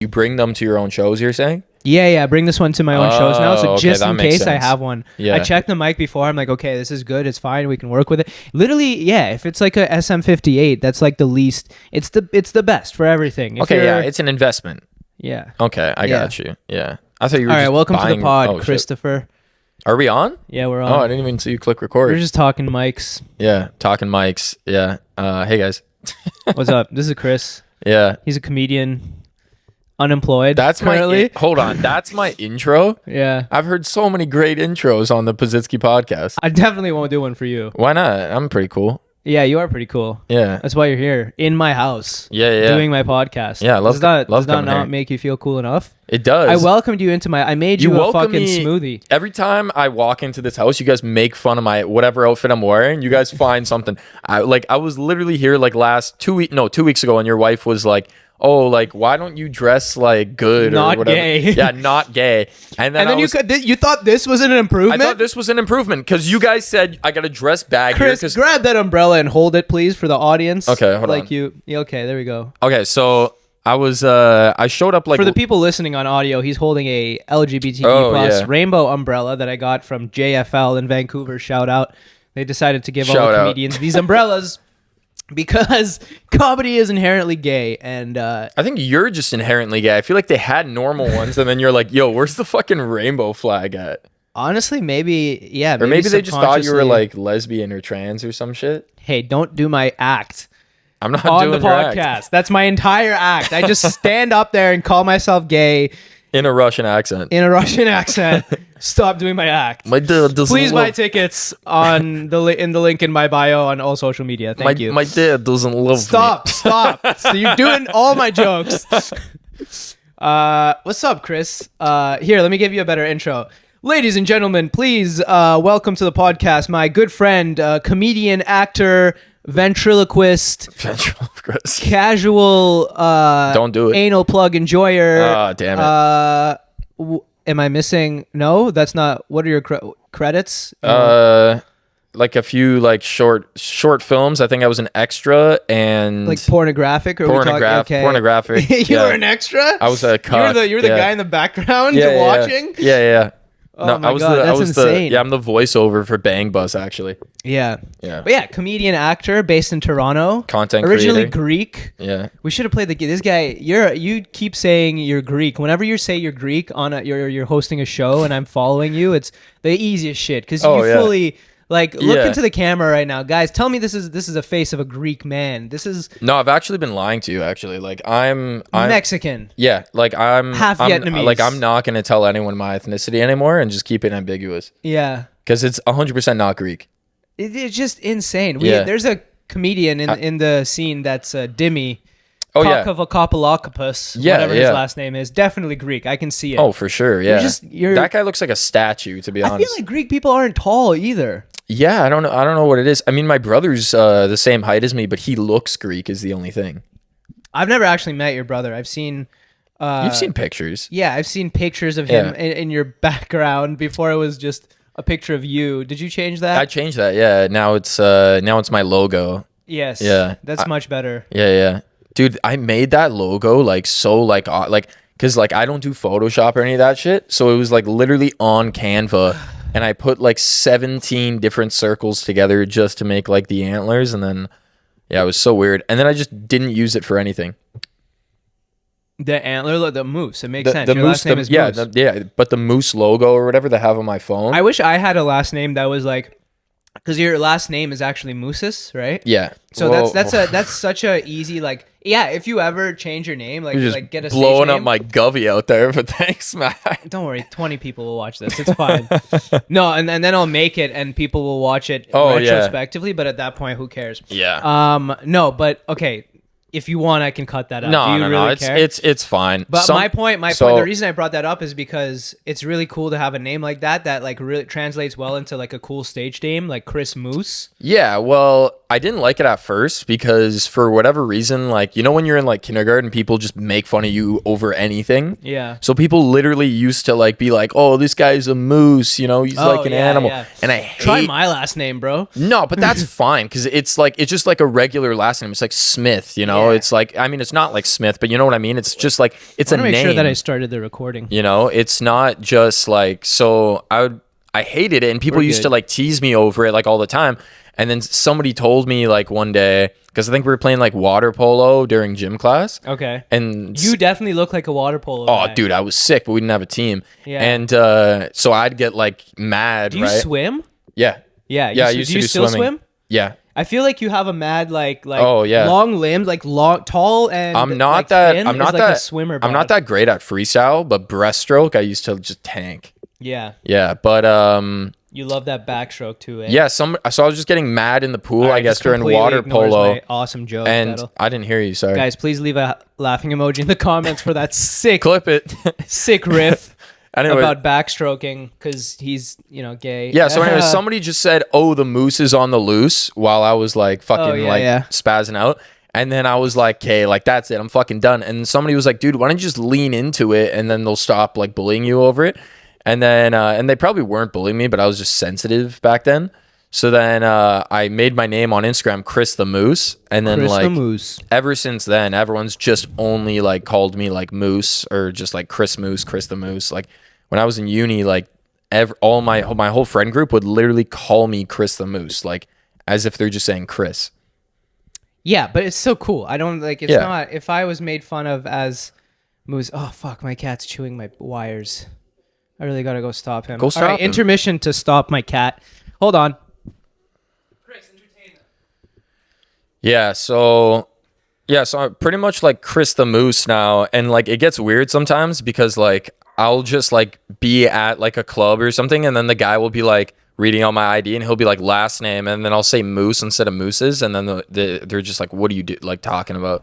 You bring them to your own shows, you're saying? Yeah, bring this one to my own shows now. So okay, just that in makes case I sense. have one, Yeah. I checked the mic before. I'm like, okay, this is good. It's fine. We can work with it. Literally, yeah. If it's like a SM58, that's like the least. It's the best for everything. If Okay, yeah, it's an investment. Yeah. Okay, I got you. Yeah. I thought you were All right, just welcome to buying... the pod, shit. Christopher. Are we on? Yeah, we're Oh, on. I didn't even see you click record. We're just talking mics. Yeah, talking mics. Yeah. Hey, guys. What's up? This is Chris. Yeah. He's a comedian. Unemployed. That's currently. Hold on. That's my intro? Yeah. I've heard so many great intros on the Puzhitsky podcast. I definitely won't do one for you. Why not? I'm pretty cool. Yeah, you are pretty cool. Yeah. That's why you're here in my house. Yeah. Doing my podcast. Yeah, I love does that coming not here. make you feel cool enough? It does. I welcomed you into I made you a welcome fucking me smoothie. Every time I walk into this house, you guys make fun of my whatever outfit I'm wearing. You guys find something. I was literally here like 2 weeks ago, and your wife was like, "Oh, like why don't you dress like good Not or whatever?" gay. Yeah, not gay. And then You thought this was an I improvement? thought this was an improvement because you guys said I got a dress bag Chris, here. grab that umbrella and hold it, please, for the audience. Okay, hold on. Okay, there we go. Okay, so I showed up like For the people listening on audio, he's holding a LGBTQ Oh, plus yeah. rainbow umbrella that I got from JFL in Vancouver. Shout out. They decided to give all Shout the out. comedians these umbrellas because comedy is inherently gay. And I think you're just inherently gay. I feel like they had normal ones, and then you're like, "Yo, where's the fucking rainbow flag at?" honestly, maybe, yeah. Or maybe they just thought you were subconsciously- like lesbian or trans or some shit. hey, don't do my act I'm not on doing the your act. podcast. That's my entire act. I just stand up there and call myself gay In a Russian accent. in a Russian accent. Stop doing my act. My dad doesn't Please love, buy tickets on in the link in my bio on all social media. Thank you. My dad doesn't love Stop. So you're doing all my jokes. What's up, Chris? Here, let me give you a better intro. Ladies and gentlemen, please welcome to the podcast my good friend, comedian, actor, ventriloquist, me. casual Don't do it. anal plug enjoyer. Ah, damn it. Am I missing? No, that's not. What are your credits? Like a few like short films. I think I was an extra and Like pornographic? Or pornographic. You yeah. were an extra? I was a cuck. You were the yeah. guy in the background yeah, yeah, watching? Yeah. Oh No, my I was God, the I that's was insane. I'm the voiceover for Bang Bus actually. Yeah. Yeah. But yeah, comedian, actor, based in Toronto. Content Originally creator. Greek. Yeah. We should have played this guy. You keep saying you're Greek. Whenever you say you're Greek you're hosting a show and I'm following you, it's the easiest shit because Oh, you yeah. fully look Yeah. into the camera right now, guys. Tell me this is a face of a Greek man. This is No, I've actually been lying to you actually. Like I'm Mexican. Yeah, like I'm Half I'm- Vietnamese. Like I'm not gonna tell anyone my ethnicity anymore and just keep it ambiguous Yeah. because it's 100% not Greek. It's just insane. Yeah. There's a comedian in the scene that's Dimmy. Oh yeah. Kakavakopolokopoulos, Yeah, whatever his yeah. last name is. Definitely Greek. I can see it. Oh, for sure. Yeah. You're- that guy looks like a statue, to be I honest. feel like Greek people aren't tall either. Yeah, I don't know what it is. I mean, my brother's the same height as me, but he looks Greek is the only thing. I've never actually met your brother. I've seen. You've seen pictures. Yeah, I've seen pictures of him Yeah. in your background before it was just a picture of you. Did you change that? I changed that. Yeah, now it's my logo. Yes. Yeah. That's much better. Yeah. Dude, I made that logo like so like cuz like I don't do Photoshop or any of that shit. So it was like literally on Canva and I put like 17 different circles together just to make like the antlers and then yeah, it was so weird. And then I just didn't use it for anything. The antler, the moose. It makes sense. The Your last name is yeah, Moose. but the moose logo or whatever they have on my phone. I wish I had a last name that was like, because your last name is actually Moosis, right? yeah. So Well, that's such a easy like if you ever change your name you're just like get a blowing stage up name, my govy out there, but thanks, man. don't worry, 20 people will watch this. It's fine. No, and then I'll make it and people will watch it Oh, yeah. retrospectively, but at that point who cares? Yeah. No, but okay, if you want I can cut that out. No, Do you no, really no. care? It's fine. But my point, so- the reason I brought that up is because it's really cool to have a name like that like really translates well into like a cool stage name like Chris Moose. Yeah, well, I didn't like it at first because for whatever reason, like, you know, when you're in like kindergarten, people just make fun of you over anything. Yeah. So people literally used to like be like, oh, this guy's a moose, you know, he's like an animal. Yeah. And I hate... Try my last name, bro. No, but that's fine because it's just like a regular last name. It's like Smith, you know? Yeah. It's like, I mean, it's not like Smith, but you know what I mean? It's just like, it's I a want to make name. sure that I started the recording. You know, it's not just like, so I hated it, and people We're used good. to like tease me over it like all the time. And then somebody told me like one day, because I think we were playing like water polo during gym class. Okay. And You definitely look like a water polo oh, guy. dude, I was sick, but we didn't have a team. Yeah. And so I'd get like mad, Do you right? swim? Yeah. Yeah. Yeah, I do used to you do still swimming. swim? Yeah. I feel like you have a mad like Oh, yeah. long limbs, like long, tall, and I'm not like, that. thin I'm not is like that. a swimmer. I'm not bod. that great at freestyle, but breaststroke, I used to just tank. Yeah. Yeah, but You love that backstroke too, eh? yeah. So I was just getting mad in the pool, Alright, I guess, this during completely water ignores polo, my awesome joke. and that'll- I didn't hear you. Sorry. Guys, please leave a laughing emoji in the comments for that sick, Clip it. sick riff Anyway, about backstroking because he's gay. yeah. So anyway, somebody just said, "Oh, the moose is on the loose," while I was like fucking spazzing out. And then I was like, "Okay, like that's it. I'm fucking done." And somebody was like, "Dude, why don't you just lean into it and then they'll stop like bullying you over it?" And then and they probably weren't bullying me, but I was just sensitive back then. So then I made my name on Instagram, Chris the Moose, and then Chris like the Moose. ever since then, everyone's just only like called me like Moose or just like Chris Moose, Chris the Moose. Like when I was in uni, like all my whole friend group would literally call me Chris the Moose, like as if they're just saying Chris. Yeah, but it's so cool. I don't like. It's Yeah. not. If I was made fun of as Moose, oh fuck, my cat's chewing my wires. I really gotta go stop him. Go stop All right, him. intermission to stop my cat. Hold on. Chris, entertain them. Yeah, so I'm pretty much like Chris the Moose now, and like it gets weird sometimes because like I'll just like be at like a club or something, and then the guy will be like reading out my ID, and he'll be like last name, and then I'll say Moose instead of Mooses, and then they're just like, "What do you do like talking about?"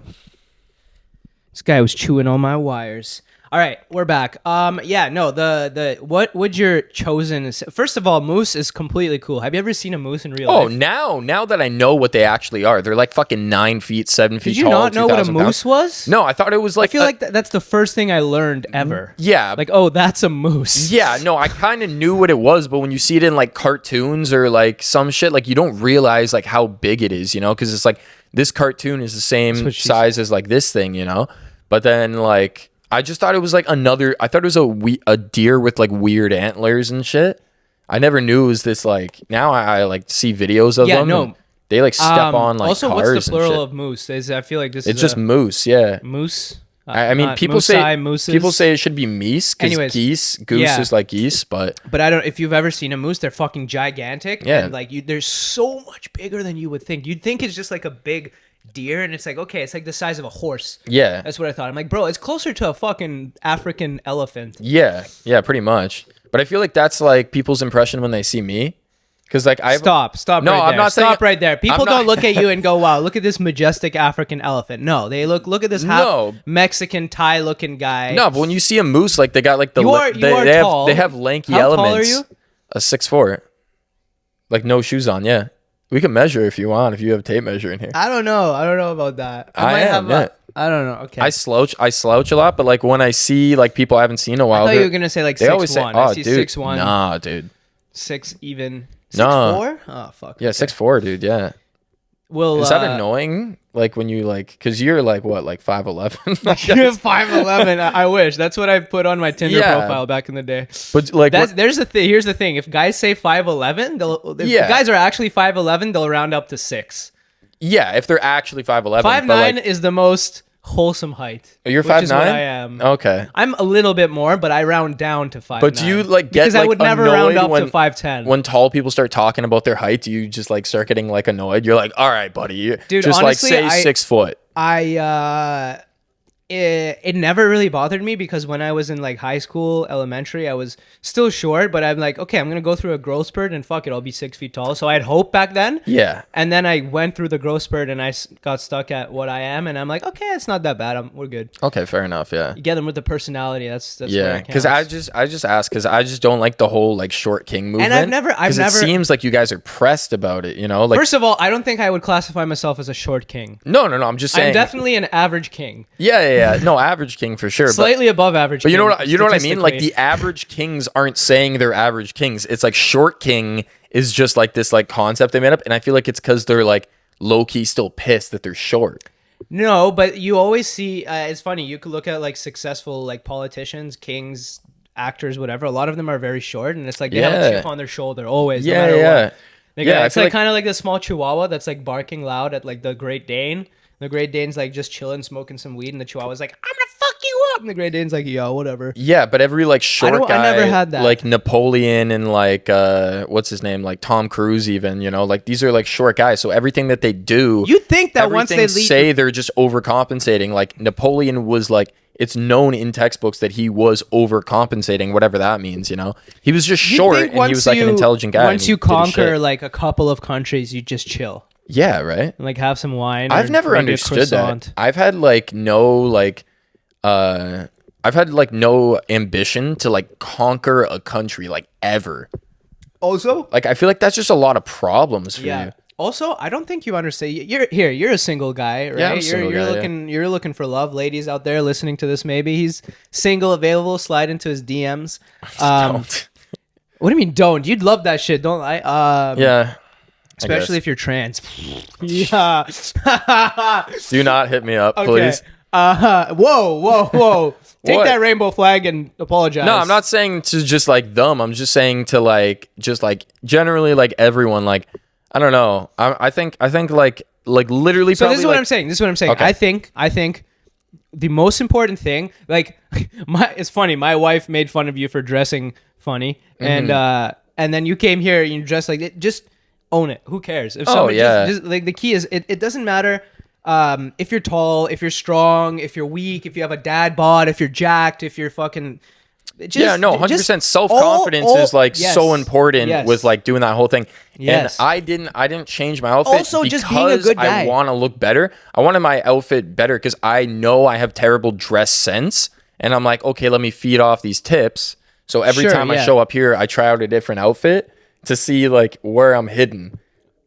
This guy was chewing all my wires. All right, we're back. Yeah, no, the what would your chosen? First of all, moose is completely cool. Have you ever seen a moose in real Oh, life? now that I know what they actually are, they're like fucking 9 feet, 7 feet Did you tall. not know what a 2,000 moose pounds. was? No, I thought it was like I feel like that's the first thing I learned ever. yeah, Like, oh, that's a moose. yeah, no, I kind of knew what it was, but when you see it in like cartoons or like some shit, like you don't realize like how big it is, you know? Because it's like this cartoon is the same what she size as like this thing, you know? But then like I just thought it was like I thought it was a deer with like weird antlers and shit. I never knew it was this like. Now I like see videos of Yeah, them. no. and they like step on like also, cars what's the plural and shit. of moose? I feel like this It's is just a moose, yeah. moose. I mean, not people moosei, say mooses. it should be meese because Anyways, geese, goose yeah. is like geese, but But I don't. If you've ever seen a moose, they're fucking gigantic. Yeah. And like they're so much bigger than you would think. You'd think it's just like a big deer, and it's like okay, it's like the size of a horse. yeah, That's what I thought. I'm like, bro, it's closer to a fucking African elephant. yeah, pretty much. But I feel like that's like people's impression when they see me, because like I Stop No, right I'm there. not saying- Stop right there. People I'm not- don't look at you and go, wow, look at this majestic African elephant. No, they look at this half No. Mexican Thai looking guy. No, but when you see a moose, like they got like the You are they tall. have lanky How elements. tall are you? A 6'4", like no shoes on. Yeah, we can measure if you want. If you have a tape measure in here, I don't know. I don't know about that. I might am, have I don't know. Okay. I slouch a lot, but like when I see like people I haven't seen in a I while, thought you they're- were gonna say like they always 6'1". say, I "Oh, see dude, 6'1". nah, dude, 6 even. No. 6'4"? Oh fuck. yeah, 6'4", dude, yeah." Well, Is that annoying? Like when you like, because you're like what, like 5'11"? You're 5'11". I wish. That's what I put on my Tinder Yeah. profile back in the day. But like, There's the thing. Here's the thing. If guys say 5'11", if Yeah. guys are actually 5'11", they'll round up to 6. yeah, if they're actually 5'11", 5'9" but like, is the most wholesome height. you're which is 5'9"? what I am. Okay. I'm a little bit more, but I round down to 5'9". But do you like get because I like, would never round annoyed up when, to 5'10". when tall people start talking about their height? Do you just like start getting like annoyed? You're like, all right, buddy, Dude, just honestly, like say 6 foot. It never really bothered me because when I was in like high school, elementary, I was still short, but I'm like, okay, I'm gonna go through a growth spurt and fuck it, I'll be 6 feet tall. So I had hope back then. Yeah. And then I went through the growth spurt and I got stuck at what I am, and I'm like, okay, it's not that bad. We're good. Okay, fair enough. Yeah. You get them with the personality. That's Yeah, where it because counts. I just ask because I just don't like the whole like short king movement. I've never- 'Cause it seems like you guys are pressed about it. You know, like First of all, I don't think I would classify myself as a short king. no. I'm just saying. I'm definitely an average king, yeah. No, average king for sure. slightly above average. But you know king, what I mean? Like statistically. the average kings aren't saying they're average kings. It's like short king is just like this like concept they made up, and I feel like it's because they're like low key still pissed that they're short. No, but you always see. It's funny. You could look at like successful like politicians, kings, actors, whatever. A lot of them are very short, and it's like they have a chip on their shoulder always, no matter what. It's like kind of like the small Chihuahua that's like barking loud at like the Great Dane. The Great Dane's like just chilling, smoking some weed, and the Chihuahua's like, "I'm gonna fuck you up," and the Great Dane's like, "Yo, whatever." Yeah, but every like short guy, I never had that. like Napoleon and like what's his name, like Tom Cruise, even like these are like short guys. So everything that they do, you think that once they say they're just overcompensating. Like Napoleon was like. It's known in textbooks that he was overcompensating, whatever that means, He was just short and he was like an intelligent guy. Once you conquer like a couple of countries, you just chill. Yeah, right? And, like have some wine. I've never understood that. I've had like no ambition to like conquer a country like ever. Also? Like I feel like that's just a lot of problems for you. Also, I don't think you understand. You're a single guy, right? Yeah, I'm a single guy, You're looking for love. Ladies out there listening to this, maybe he's single, available. Slide into his DMs. Don't. What do you mean? Don't? You'd love that shit, don't I? Yeah. Especially if you're trans. Yeah. Do not hit me up, please. Whoa. Take that rainbow flag and apologize. No, I'm not saying to just like them. I'm just saying to like just like generally like everyone like. I don't know. I think like literally. So this is what like, I'm saying. Okay. I think the most important thing, like, it's funny. My wife made fun of you for dressing funny, and then you came here and you dressed like it. Just own it. Who cares? If just, like the key is it doesn't matter. If you're tall, if you're strong, if you're weak, if you have a dad bod, if you're jacked, if you're fucking. 100%. Self-confidence is like so important with like doing that whole thing. Yes. And I didn't change my outfit also because just being a good guy. I want to look better. I wanted my outfit better because I know I have terrible dress sense, and I'm like, okay, let me feed off these tips. So every time I show up here, I try out a different outfit to see like where I'm hidden.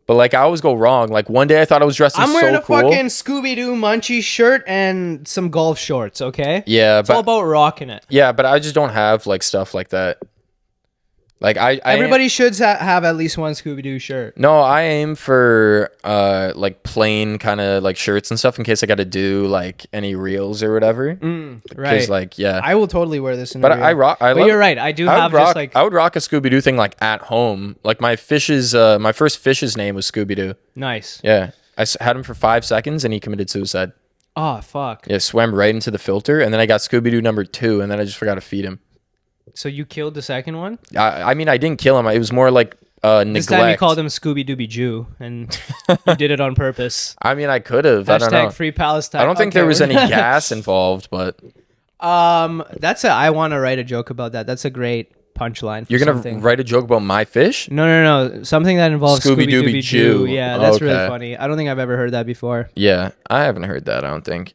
But like I always go wrong. Like one day I thought I was dressing so cool. I'm wearing a fucking Scooby-Doo Munchie shirt and some golf shorts, okay? Yeah, it's all about rocking it. Yeah, but I just don't have like stuff like that. Like everybody should have at least one Scooby-Doo shirt. No, I aim for like plain kind of like shirts and stuff in case I got to do like any reels or whatever. Right. Like I will totally wear this. But I rock. But you're right. I do have just like I would rock a Scooby-Doo thing like at home. Like my first fish's name was Scooby-Doo. Nice. Yeah, I had him for 5 seconds and he committed suicide. Oh fuck. Yeah, swam right into the filter, and then I got Scooby-Doo number 2, and then I just forgot to feed him. So you killed the second one? I mean, I didn't kill him. It was more like neglect. This time you called him Scooby Dooby Jew, and you did it on purpose. I mean, I could have. I don't know. Free Palestine. I don't think there was any gas involved, but I want to write a joke about that. That's a great punchline. You're gonna write a joke about my fish? No. Something that involves Scooby Dooby Jew. Yeah, that's really funny. I don't think I've ever heard that before. Yeah, I haven't heard that. I don't think.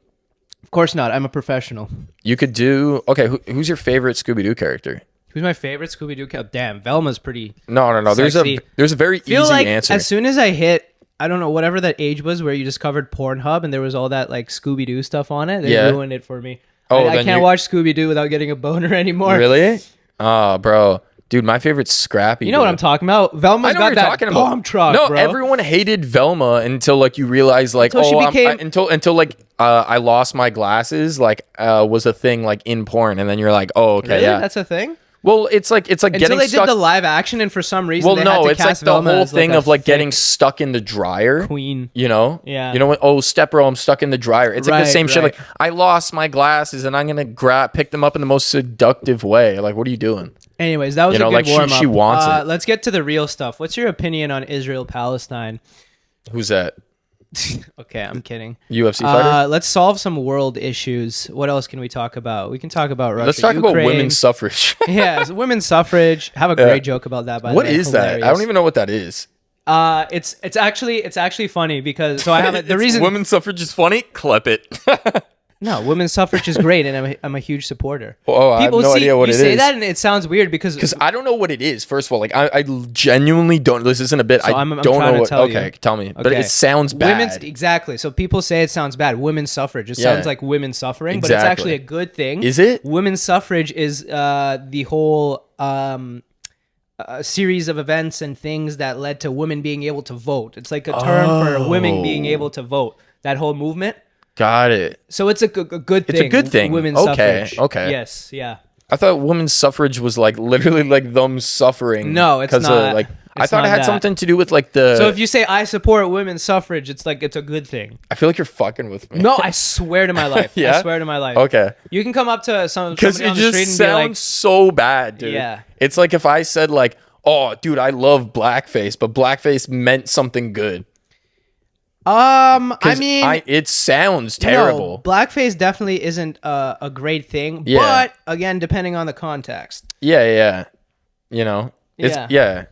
Of course not. I'm a professional. You could do... Okay, who's your favorite Scooby-Doo character? Who's my favorite Scooby-Doo character? Damn, Velma's pretty No. Sexy. There's a very easy like answer. As soon as I hit, I don't know, whatever that age was where you discovered Pornhub and there was all that like Scooby-Doo stuff on it, they ruined it for me. I can't watch Scooby-Doo without getting a boner anymore. Really? Oh, bro. Dude, my favorite's Scrappy. You know what I'm talking about? Velma's got that bomb truck, no, bro. everyone hated Velma until like you realize like until like I lost my glasses like was a thing like in porn, and then you're like, oh okay, really? yeah, that's a thing. Well, it's like until getting they stuck. did the live action, and for some reason, well, they no, had to it's like cast the Velma whole as, thing like, of like getting stuck in the dryer. Queen, you know, yeah, you know what? Oh, step bro, I'm stuck in the dryer. It's like the same shit. Like I lost my glasses, and I'm gonna pick them up in the most seductive way. Like, what are you doing? Anyways, that was a good warm up. She wants it. Let's get to the real stuff. What's your opinion on Israel Palestine? Who's that? Okay, I'm kidding. UFC fighter? Let's solve some world issues. What else can we talk about? We can talk about Russia. Let's talk about women's suffrage. Yeah, women's suffrage. Have a great joke about that. By the way, what is that? I don't even know what that is. It's actually funny because so I have it. The reason women's suffrage is funny. Clip it. No, women's suffrage is great, and I'm a huge supporter. Oh, I have no idea what it is. You say that, and it sounds weird because I don't know what it is. First of all, like I genuinely don't. This isn't a bit. So I I'm don't know what. tell Okay, you. tell me. Okay. But it sounds bad. Exactly. So people say it sounds bad. Women's suffrage. It sounds like women suffering, but it's actually a good thing. Is it? Women's suffrage is the whole series of events and things that led to women being able to vote. It's like a term for women being able to vote. That whole movement. Got it. So it's a good thing. It's a good thing. Women's Okay, suffrage. okay. Yes, yeah. I thought women's suffrage was like literally like them suffering. No, it's 'cause not. like I It's thought not it had that. something to do with like the. So if you say I support women's suffrage, it's like it's a good thing. I feel like you're fucking with me. No, I swear to my life. Yeah? I swear to my life. Okay. You can come up to Because somebody it on the street just and be like, sounds so bad, dude. Yeah. It's like if I said like, "Oh, dude, I love blackface," but blackface meant something good. I 'Cause mean, it sounds no, terrible. blackface definitely isn't a great thing. Yeah. But again, depending on the context. Yeah. You know. It's Yeah. yeah.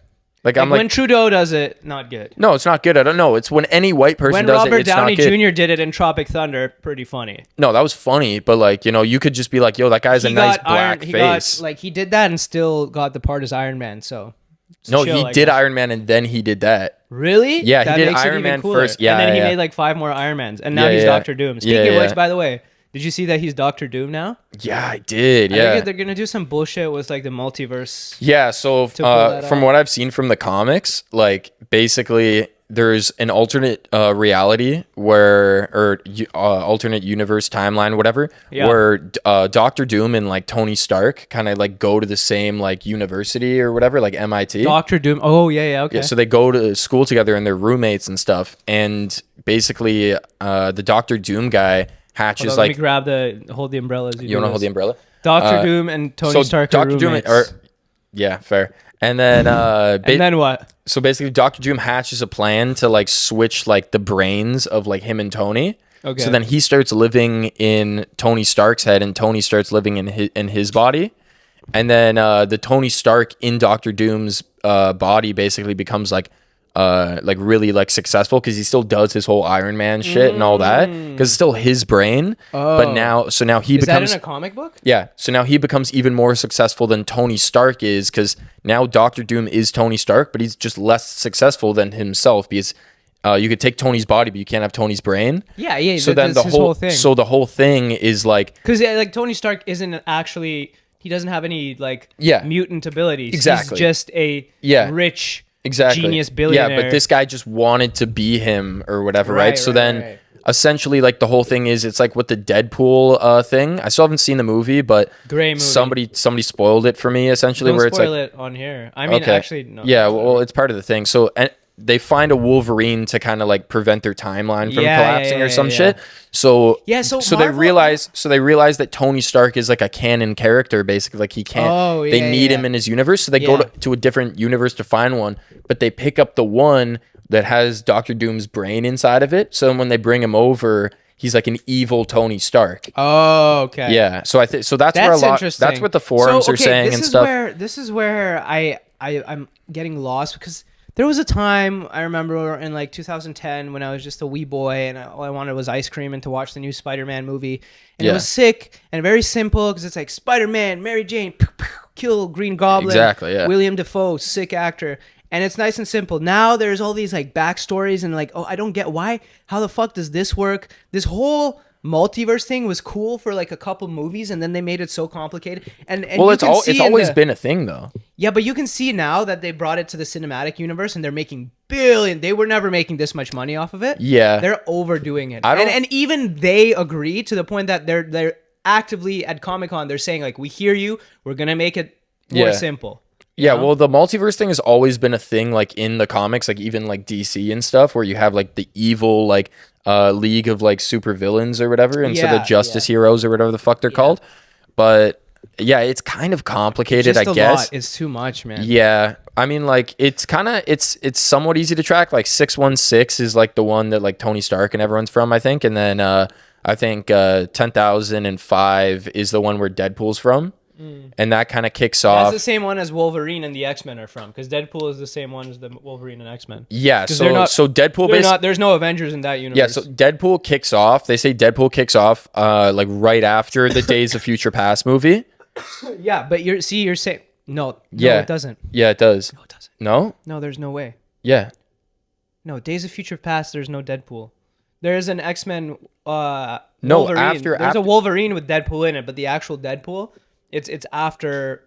Like Like I'm when like, Trudeau does it, not good. no, it's not good. I don't know. It's when any white person When does Robert it, it's Downey not good. Jr. did it in Tropic Thunder, pretty funny. No, that was funny, but like, you know, you could just be like, "Yo, that guy's a nice black face." Like he did that and still got the part as Iron Man. So it's No, chill, he I did guess. Iron Man and then he did that. Really? Yeah, he That did makes it Iron even Man cooler. first. Yeah, and then he yeah. made like 5 more Iron Mans, and now Yeah, he's yeah. Doctor Doom. Speaking of Yeah. which, by the way, did you see that he's Doctor Doom now? Yeah, I did. I Yeah. think they're gonna do some bullshit with like the multiverse. Yeah, so pull that from off. what I've seen from the comics, like basically there's an alternate reality alternate universe timeline, whatever, Yeah. where Doctor Doom and like Tony Stark kind of like go to the same like university or whatever, like MIT. Doctor Doom. Oh yeah, okay. Yeah, so they go to school together and they're roommates and stuff. And basically, the Doctor Doom guy hatches Hold on, let like. me hold the umbrella. As You want to hold the umbrella? Doctor uh, Doom and Tony Stark are roommates. Yeah, fair. And then and then what? so basically Dr. Doom hatches a plan to like switch like the brains of like him and Tony. Okay. So then he starts living in Tony Stark's head and Tony starts living in his body. And then the Tony Stark in Dr. Doom's body basically becomes like really like successful because he still does his whole Iron Man shit and all that because it's still his brain. But Oh. now he Is becomes that in a comic book? yeah. So now he becomes even more successful than Tony Stark is because now Doctor Doom is Tony Stark, but he's just less successful than himself because you could take Tony's body, but you can't have Tony's brain. Yeah. So then that's his whole thing. so the whole thing is like Because like Tony Stark isn't actually, he doesn't have any like Yeah. mutant abilities. Exactly. He's just a Yeah. rich exactly genius billionaire. Yeah, but this guy just wanted to be him or whatever, right? Right, So right, then right. essentially like the whole thing is it's like with the Deadpool thing. I still haven't seen the movie, but Great movie. somebody spoiled it for me essentially Don't where it's spoil like it on here. I mean, okay. actually, no. Yeah, well, it's part of the thing. So and they find a Wolverine to kind of like prevent their timeline from Yeah, collapsing yeah, or some yeah. shit. So So they Marvel- realize that Tony Stark is like a canon character basically. Like he can't. Oh, they yeah, need yeah. him in his universe, so they go Yeah. to a different universe to find one. But they pick up the one that has Doctor Doom's brain inside of it. So when they bring him over, he's like an evil Tony Stark. Oh, okay. Yeah. So I think so. That's where a That's lot. interesting. That's what the forums are saying this and is stuff. This is where I'm getting lost because there was a time I remember in like 2010 when I was just a wee boy and all I wanted was ice cream and to watch the new Spider-Man movie. And it Yeah. was sick and very simple because it's like Spider-Man, Mary Jane, pew, pew, kill Green Goblin. Exactly, yeah. William Dafoe, sick actor. And it's nice and simple. Now there's all these like backstories and like, oh, I don't get why. How the fuck does this work? This whole multiverse thing was cool for like a couple movies and then they made it so complicated. And Well, you it's can see it's in always the- been a thing though. Yeah, but you can see now that they brought it to the cinematic universe and they're making billion. They were never making this much money off of it. Yeah. They're overdoing it. I don't- And even they agree to the point that they're actively at Comic-Con, they're saying like, we hear you, we're going to make it more Yeah. simple. Yeah, know? well, the multiverse thing has always been a thing, like in the comics, like even like DC and stuff, where you have like the evil like league of like super villains or whatever, and so the Yeah, justice heroes or whatever the fuck they're called. But yeah, it's kind of complicated, Just I a guess. lot. It's too much, man. Yeah, I mean, like it's kind of it's somewhat easy to track. Like 616 is like the one that like Tony Stark and everyone's from, I think, and then I think 10,005 is the one where Deadpool's from. And that kind of kicks That's off. the same one as Wolverine and the X-Men are from, because Deadpool is the same one as the Wolverine and X-Men. Yeah, 'Cause so they're not- so Deadpool basically. There's no Avengers in that universe. Yeah, so Deadpool kicks off. They say Deadpool kicks off like right after the Days of Future Past movie. Yeah, but you're saying no, Yeah. it doesn't. Yeah, it does. No, it doesn't. No? No, there's no way. Yeah. No, Days of Future Past. There's no Deadpool. There is an X-Men. No, Wolverine. after- There's a Wolverine with Deadpool in it, but the actual Deadpool, it's after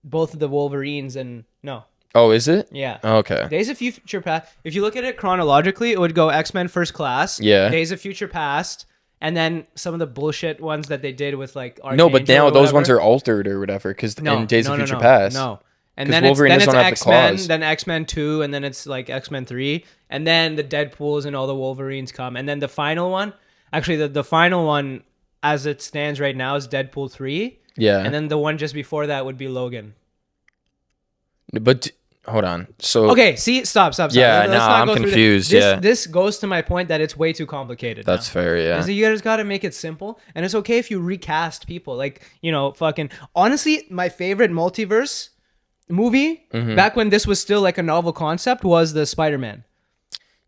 both of the Wolverines and no. Oh, is it? Yeah. Okay. Days of Future Past. If you look at it chronologically, it would go X-Men First Class. Yeah. Days of Future Past, and then some of the bullshit ones that they did with like No, but Archangel now or those ones whatever. are altered or whatever because in Days of Future no, Past. No. And 'Cause then Wolverine it's doesn't have the X-Men, claws. then X-Men 2, and then it's like X-Men 3, and then the Deadpools and all the Wolverines come. And then the final one, actually the final one as it stands right now is Deadpool 3. Yeah. And then the one just before that would be Logan. But hold on. So Okay, see, stop. Yeah, Let's no, not I'm go through confused, This, yeah. this goes to my point that it's way too complicated. that's now. fair. Yeah. So you guys got to make it simple, and it's okay if you recast people. Like, you know, fucking. Honestly, my favorite multiverse movie back when this was still like a novel concept was the Spider-Man.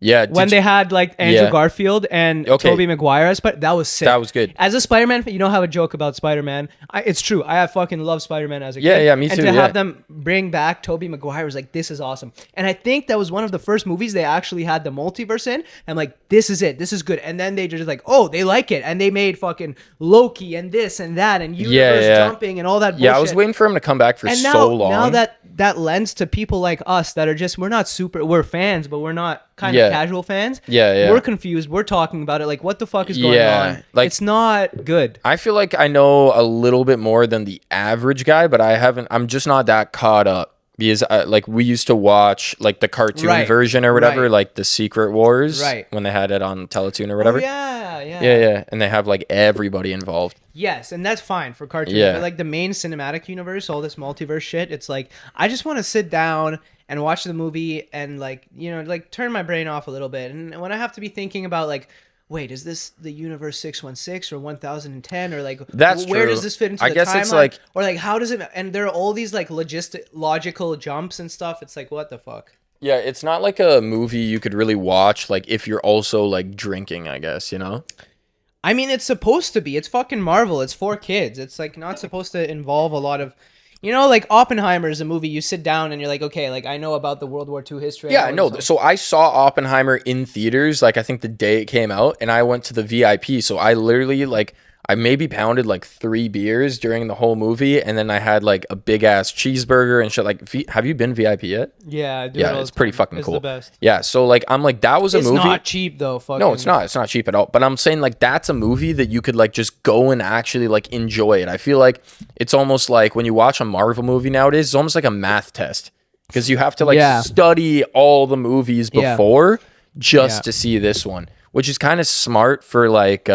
Yeah. When they had like Andrew Yeah. Garfield and Okay. Tobey Maguire, but that was sick. That was good. As a Spider-Man, you know, have a joke about Spider-Man. It's true. I have fucking loved Spider-Man as a Yeah, kid. yeah, me and too, to yeah. have them bring back Tobey Maguire was like, this is awesome. And I think that was one of the first movies they actually had the multiverse in. I'm like, this is it. This is good. And then they just like, oh, they like it, and they made fucking Loki and this and that and universe yeah. jumping and all that. Yeah, I bullshit. was waiting for him to come back for And so long. now that lends to people like us that are just we're fans, but we're not kind Yeah. of casual fans. Yeah. We're confused. We're talking about it. Like, what the fuck is going Yeah, on? like- It's not good. I feel like I know a little bit more than the average guy, but I'm just not that caught up because like we used to watch like the cartoon Right, version or whatever, right. like the Secret Wars, Right. when they had it on Teletoon or whatever. Oh, yeah. Yeah, and they have like everybody involved. Yes, and that's fine for cartoons. Yeah. But like the main cinematic universe, all this multiverse shit, it's like I just want to sit down and watch the movie and like, you know, like turn my brain off a little bit. And when I have to be thinking about like, wait, is this the universe 616 or 1010 or like That's where true. does this fit into I the guess timeline? it's like- or like how does it, and there are all these like logical jumps and stuff. It's like, what the fuck? Yeah, it's not like a movie you could really watch like if you're also like drinking, I guess, you know? I mean, it's supposed to be. It's fucking Marvel. It's for kids. It's like not supposed to involve a lot of, you know, like Oppenheimer is a movie you sit down and you're like, okay, like I know about the World War II history. Yeah, no. So I saw Oppenheimer in theaters, like I think the day it came out, and I went to the VIP. So I literally like I maybe pounded like 3 beers during the whole movie, and then I had like a big ass cheeseburger and shit. Like, have you been VIP yet? Yeah, I do it Yeah, all it's the pretty time. fucking It's cool. the best. Yeah, so like I'm like that was a It's movie. not cheap though. Fucking. No, it's not. It's not cheap at all. But I'm saying like that's a movie that you could like just go and actually like enjoy it. I feel like it's almost like when you watch a Marvel movie nowadays, it's almost like a math test because you have to like Yeah. study all the movies Yeah. before just Yeah. to see this one, which is kind of smart for like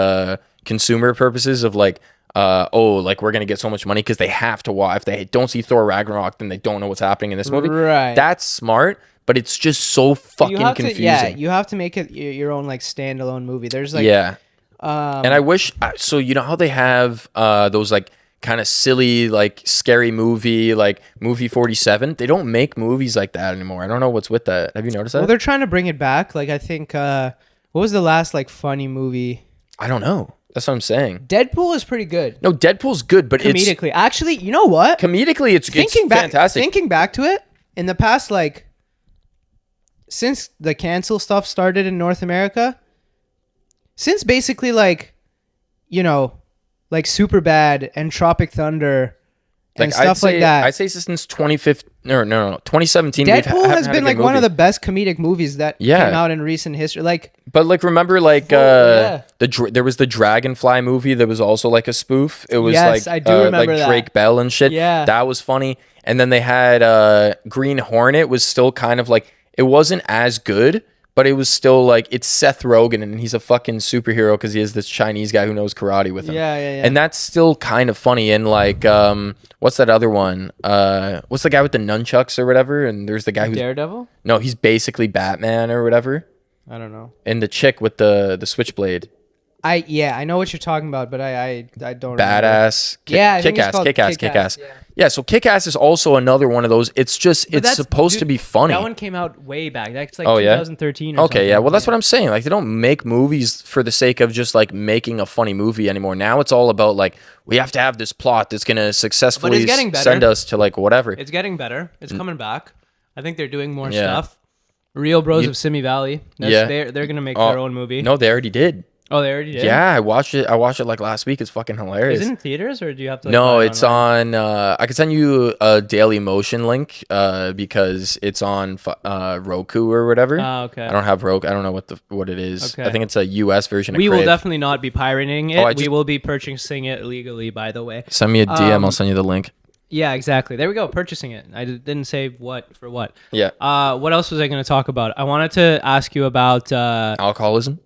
consumer purposes of like like we're gonna get so much money because they have to watch. If they don't see Thor Ragnarok, then they don't know what's happening in this movie. Right. That's smart, but it's just so fucking you have confusing. to, yeah, you have to make it your own like standalone movie. There's like, yeah. um, And I wish so you know how they have those like kind of silly like scary movie like movie 47. They don't make movies like that anymore. I don't know what's with that. Have you noticed that? well, they're trying to bring it back. Like I think, what was the last like funny movie? I don't know. That's what I'm saying. Deadpool is pretty good. No, Deadpool's good, but Comedically, actually, you know what? it's comedically it's Back, fantastic. thinking back to it, in the past, like since the cancel stuff started in North America, since basically like, you know, like Superbad and Tropic Thunder and stuff like that. I'd say since 2015 no 2017 Deadpool haven't has had a been good like one of movie. the best comedic movies that Yeah. came out in recent history. Like, But like remember like yeah. there was the Dragonfly movie that was also like a spoof. It was Yes, like I do remember like that. Drake Bell and shit. Yeah. That was funny. And then they had Green Hornet was still kind of like it wasn't as good, but it was still like it's Seth Rogen and he's a fucking superhero because he has this Chinese guy who knows karate with him. Yeah. And that's still kind of funny. And like what's that other one? What's the guy with the nunchucks or whatever? And there's the guy who's Daredevil? no, he's basically Batman or whatever. I don't know. And the chick with the switchblade. I know what you're talking about, but I don't remember. Badass. Yeah, I think it's called Kick-Ass. Kick-Ass, yeah. Yeah, so Kick-Ass is also another one of those. It's just, it's that's- supposed dude, to be funny. That one came out way back. That's like Oh, yeah? 2013 or something. Okay, yeah. Well, that's what I'm saying. Like, they don't make movies for the sake of just, like, making a funny movie anymore. Now it's all about, like, we have to have this plot that's going to successfully getting better. send us to, like, whatever. It's getting better. It's coming back. I think they're doing more Yeah. stuff. Real Bros of Simi Valley. Yeah. They're going to make Oh, their own movie. No, they already did. Oh, they already did? Yeah, I watched it. I watched it like last week. It's fucking hilarious. Is it in theaters or do you have to? Like, No, buy it it's online? on. I could send you a Daily Motion link because it's on Roku or whatever. Oh, okay. I don't have Roku. I don't know what it is. Okay. I think it's a US version of We will Crave. definitely not be pirating it. Oh, We will be purchasing it legally, by the way. Send me a DM. I'll send you the link. Yeah, exactly. There we go. Purchasing it. I didn't say what for what. Yeah. What else was I going to talk about? I wanted to ask you about. Alcoholism.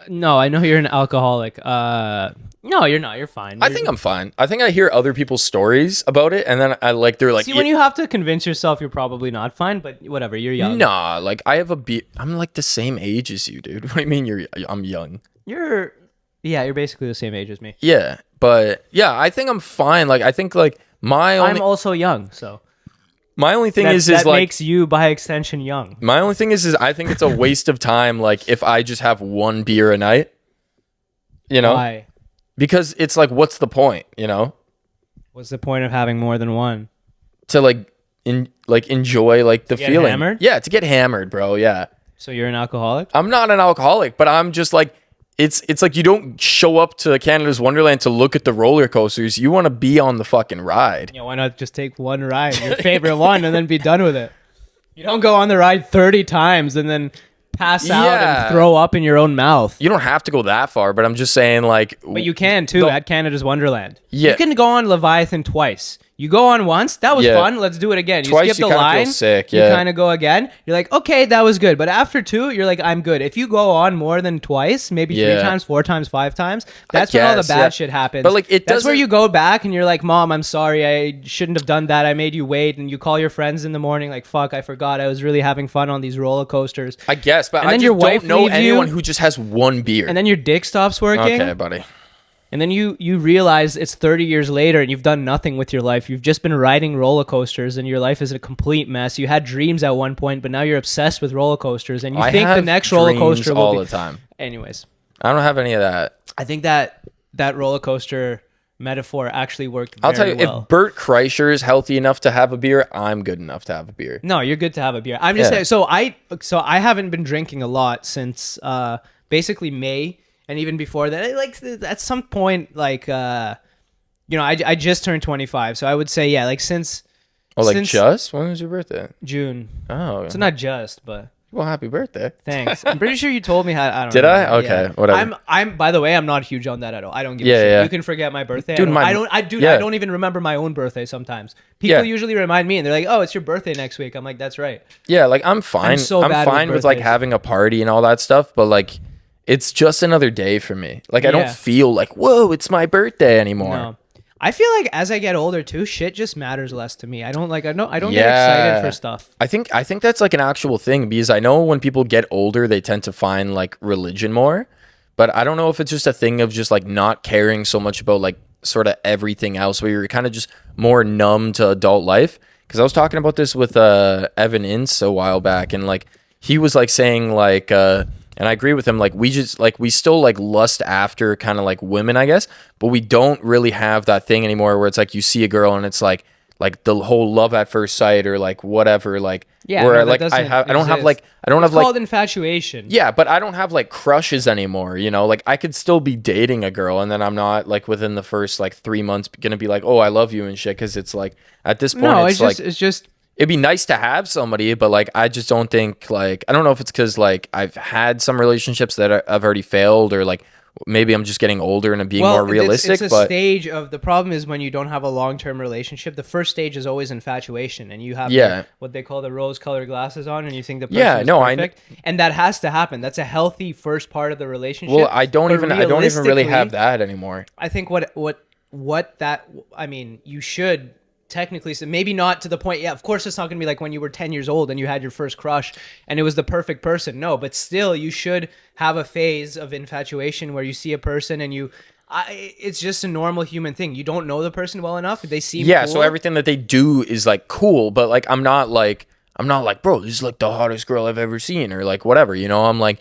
No, I know you're an alcoholic. No, you're not. You're fine. I think I'm fine. I think I hear other people's stories about it, and then they're like, See, when you have to convince yourself, you're probably not fine. But whatever, you're young. nah, like I have I'm like the same age as you, dude. What do you mean I'm young? You're basically the same age as me. Yeah, but yeah, I think I'm fine. Like I think like I'm also young, so my only thing that is like makes you by extension young. my only thing is I think it's a waste of time. Like if I just have one beer a night, you know, Why? because it's like, what's the point? You know, What's the point of having more than one? to enjoy like the get feeling. hammered? Yeah, to get hammered, bro. Yeah. So you're an alcoholic? I'm not an alcoholic, but I'm just like it's like you don't show up to Canada's Wonderland to look at the roller coasters. You want to be on the fucking ride. Yeah, why not just take one ride, your favorite one, and then be done with it? You don't go on the ride 30 times and then pass out Yeah. and throw up in your own mouth. You don't have to go that far, but I'm just saying like But you can too at Canada's Wonderland. Yeah. You can go on Leviathan twice. You go on once, that was Yeah. fun. Let's do it again. You Twice, skip you the kinda feel line. sick, You yeah. kind of go again. You're like, okay, that was good. But after two, you're like, I'm good. If you go on more than twice, maybe Yeah. 3 times, 4 times, 5 times, that's when all the guess, bad yeah. shit happens. But, like, it that's where doesn't- you go back and you're like, Mom, I'm sorry. I shouldn't have done that. I made you wait. And you call your friends in the morning, like, fuck, I forgot. I was really having fun on these roller coasters. I guess, but And I then just your wife don't know leaves anyone you. who just has one beer. And then your dick stops working. Okay, buddy. And then you realize it's 30 years later and you've done nothing with your life. You've just been riding roller coasters and your life is a complete mess. You had dreams at one point, but now you're obsessed with roller coasters and you I think the have next roller dreams coaster will all be... the time. Anyways, I don't have any of that. I think that roller coaster metaphor actually worked I'll tell very you, well. if Bert Kreischer is healthy enough to have a beer, I'm good enough to have a beer. No, you're good to have a beer. I'm just Yeah. saying, so I haven't been drinking a lot since basically May. And even before that, like at some point, like, I just turned 25. So I would say, yeah, like since Just? When was your birthday? June. Oh, So not just, but well, happy birthday. thanks. I'm pretty sure you told me how. I don't Did know. I? Okay, whatever. I'm. By the way, I'm not huge on that at all. I don't give a Yeah, shit. yeah. You can forget my birthday. Dude, I don't even remember my own birthday sometimes. People Yeah. usually remind me and they're like, "Oh, it's your birthday next week." I'm like, "That's right." Yeah, like I'm fine. so I'm bad with fine with like birthdays. having a party and all that stuff, but like it's just another day for me. Like I Yeah. don't feel like, whoa, it's my birthday anymore. No. I feel like as I get older too, shit just matters less to me. I don't get excited Yeah. for stuff. I think that's like an actual thing because I know when people get older, they tend to find like religion more, but I don't know if it's just a thing of just like not caring so much about like sort of everything else where you're kind of just more numb to adult life. Because I was talking about this with Evan Ince a while back, and like he was like saying like and I agree with him, like we still like lust after kind of like women, I guess, but we don't really have that thing anymore where it's like you see a girl and it's like the whole love at first sight or like whatever, like Yeah, where no, that like doesn't I don't have exist. like It's called infatuation. yeah, but I don't have like crushes anymore, you know? Like I could still be dating a girl and then I'm not like within the first like 3 months gonna be like, oh, I love you and shit, because it's like at this point No, it's it's just it'd be nice to have somebody, but like I just don't think, like I don't know if it's because like I've had some relationships that I've already failed, or like maybe I'm just getting older and I'm being more realistic. It's a but stage of the problem is when you don't have a long-term relationship. The first stage is always infatuation, and you have Yeah. what they call the rose-colored glasses on, and you think the person Yeah, is no, I perfect, and that has to happen. That's a healthy first part of the relationship. well, I don't But even really realistically, have that anymore. I think I mean, you should technically, so maybe not to the point. Yeah, of course, it's not going to be like when you were 10 years old and you had your first crush and it was the perfect person. No, but still, you should have a phase of infatuation where you see a person and it's just a normal human thing. You don't know the person well enough. They seem Yeah, cool. so everything that they do is like cool, but like I'm not like, bro, this is like the hottest girl I've ever seen, or like whatever, you know? I'm like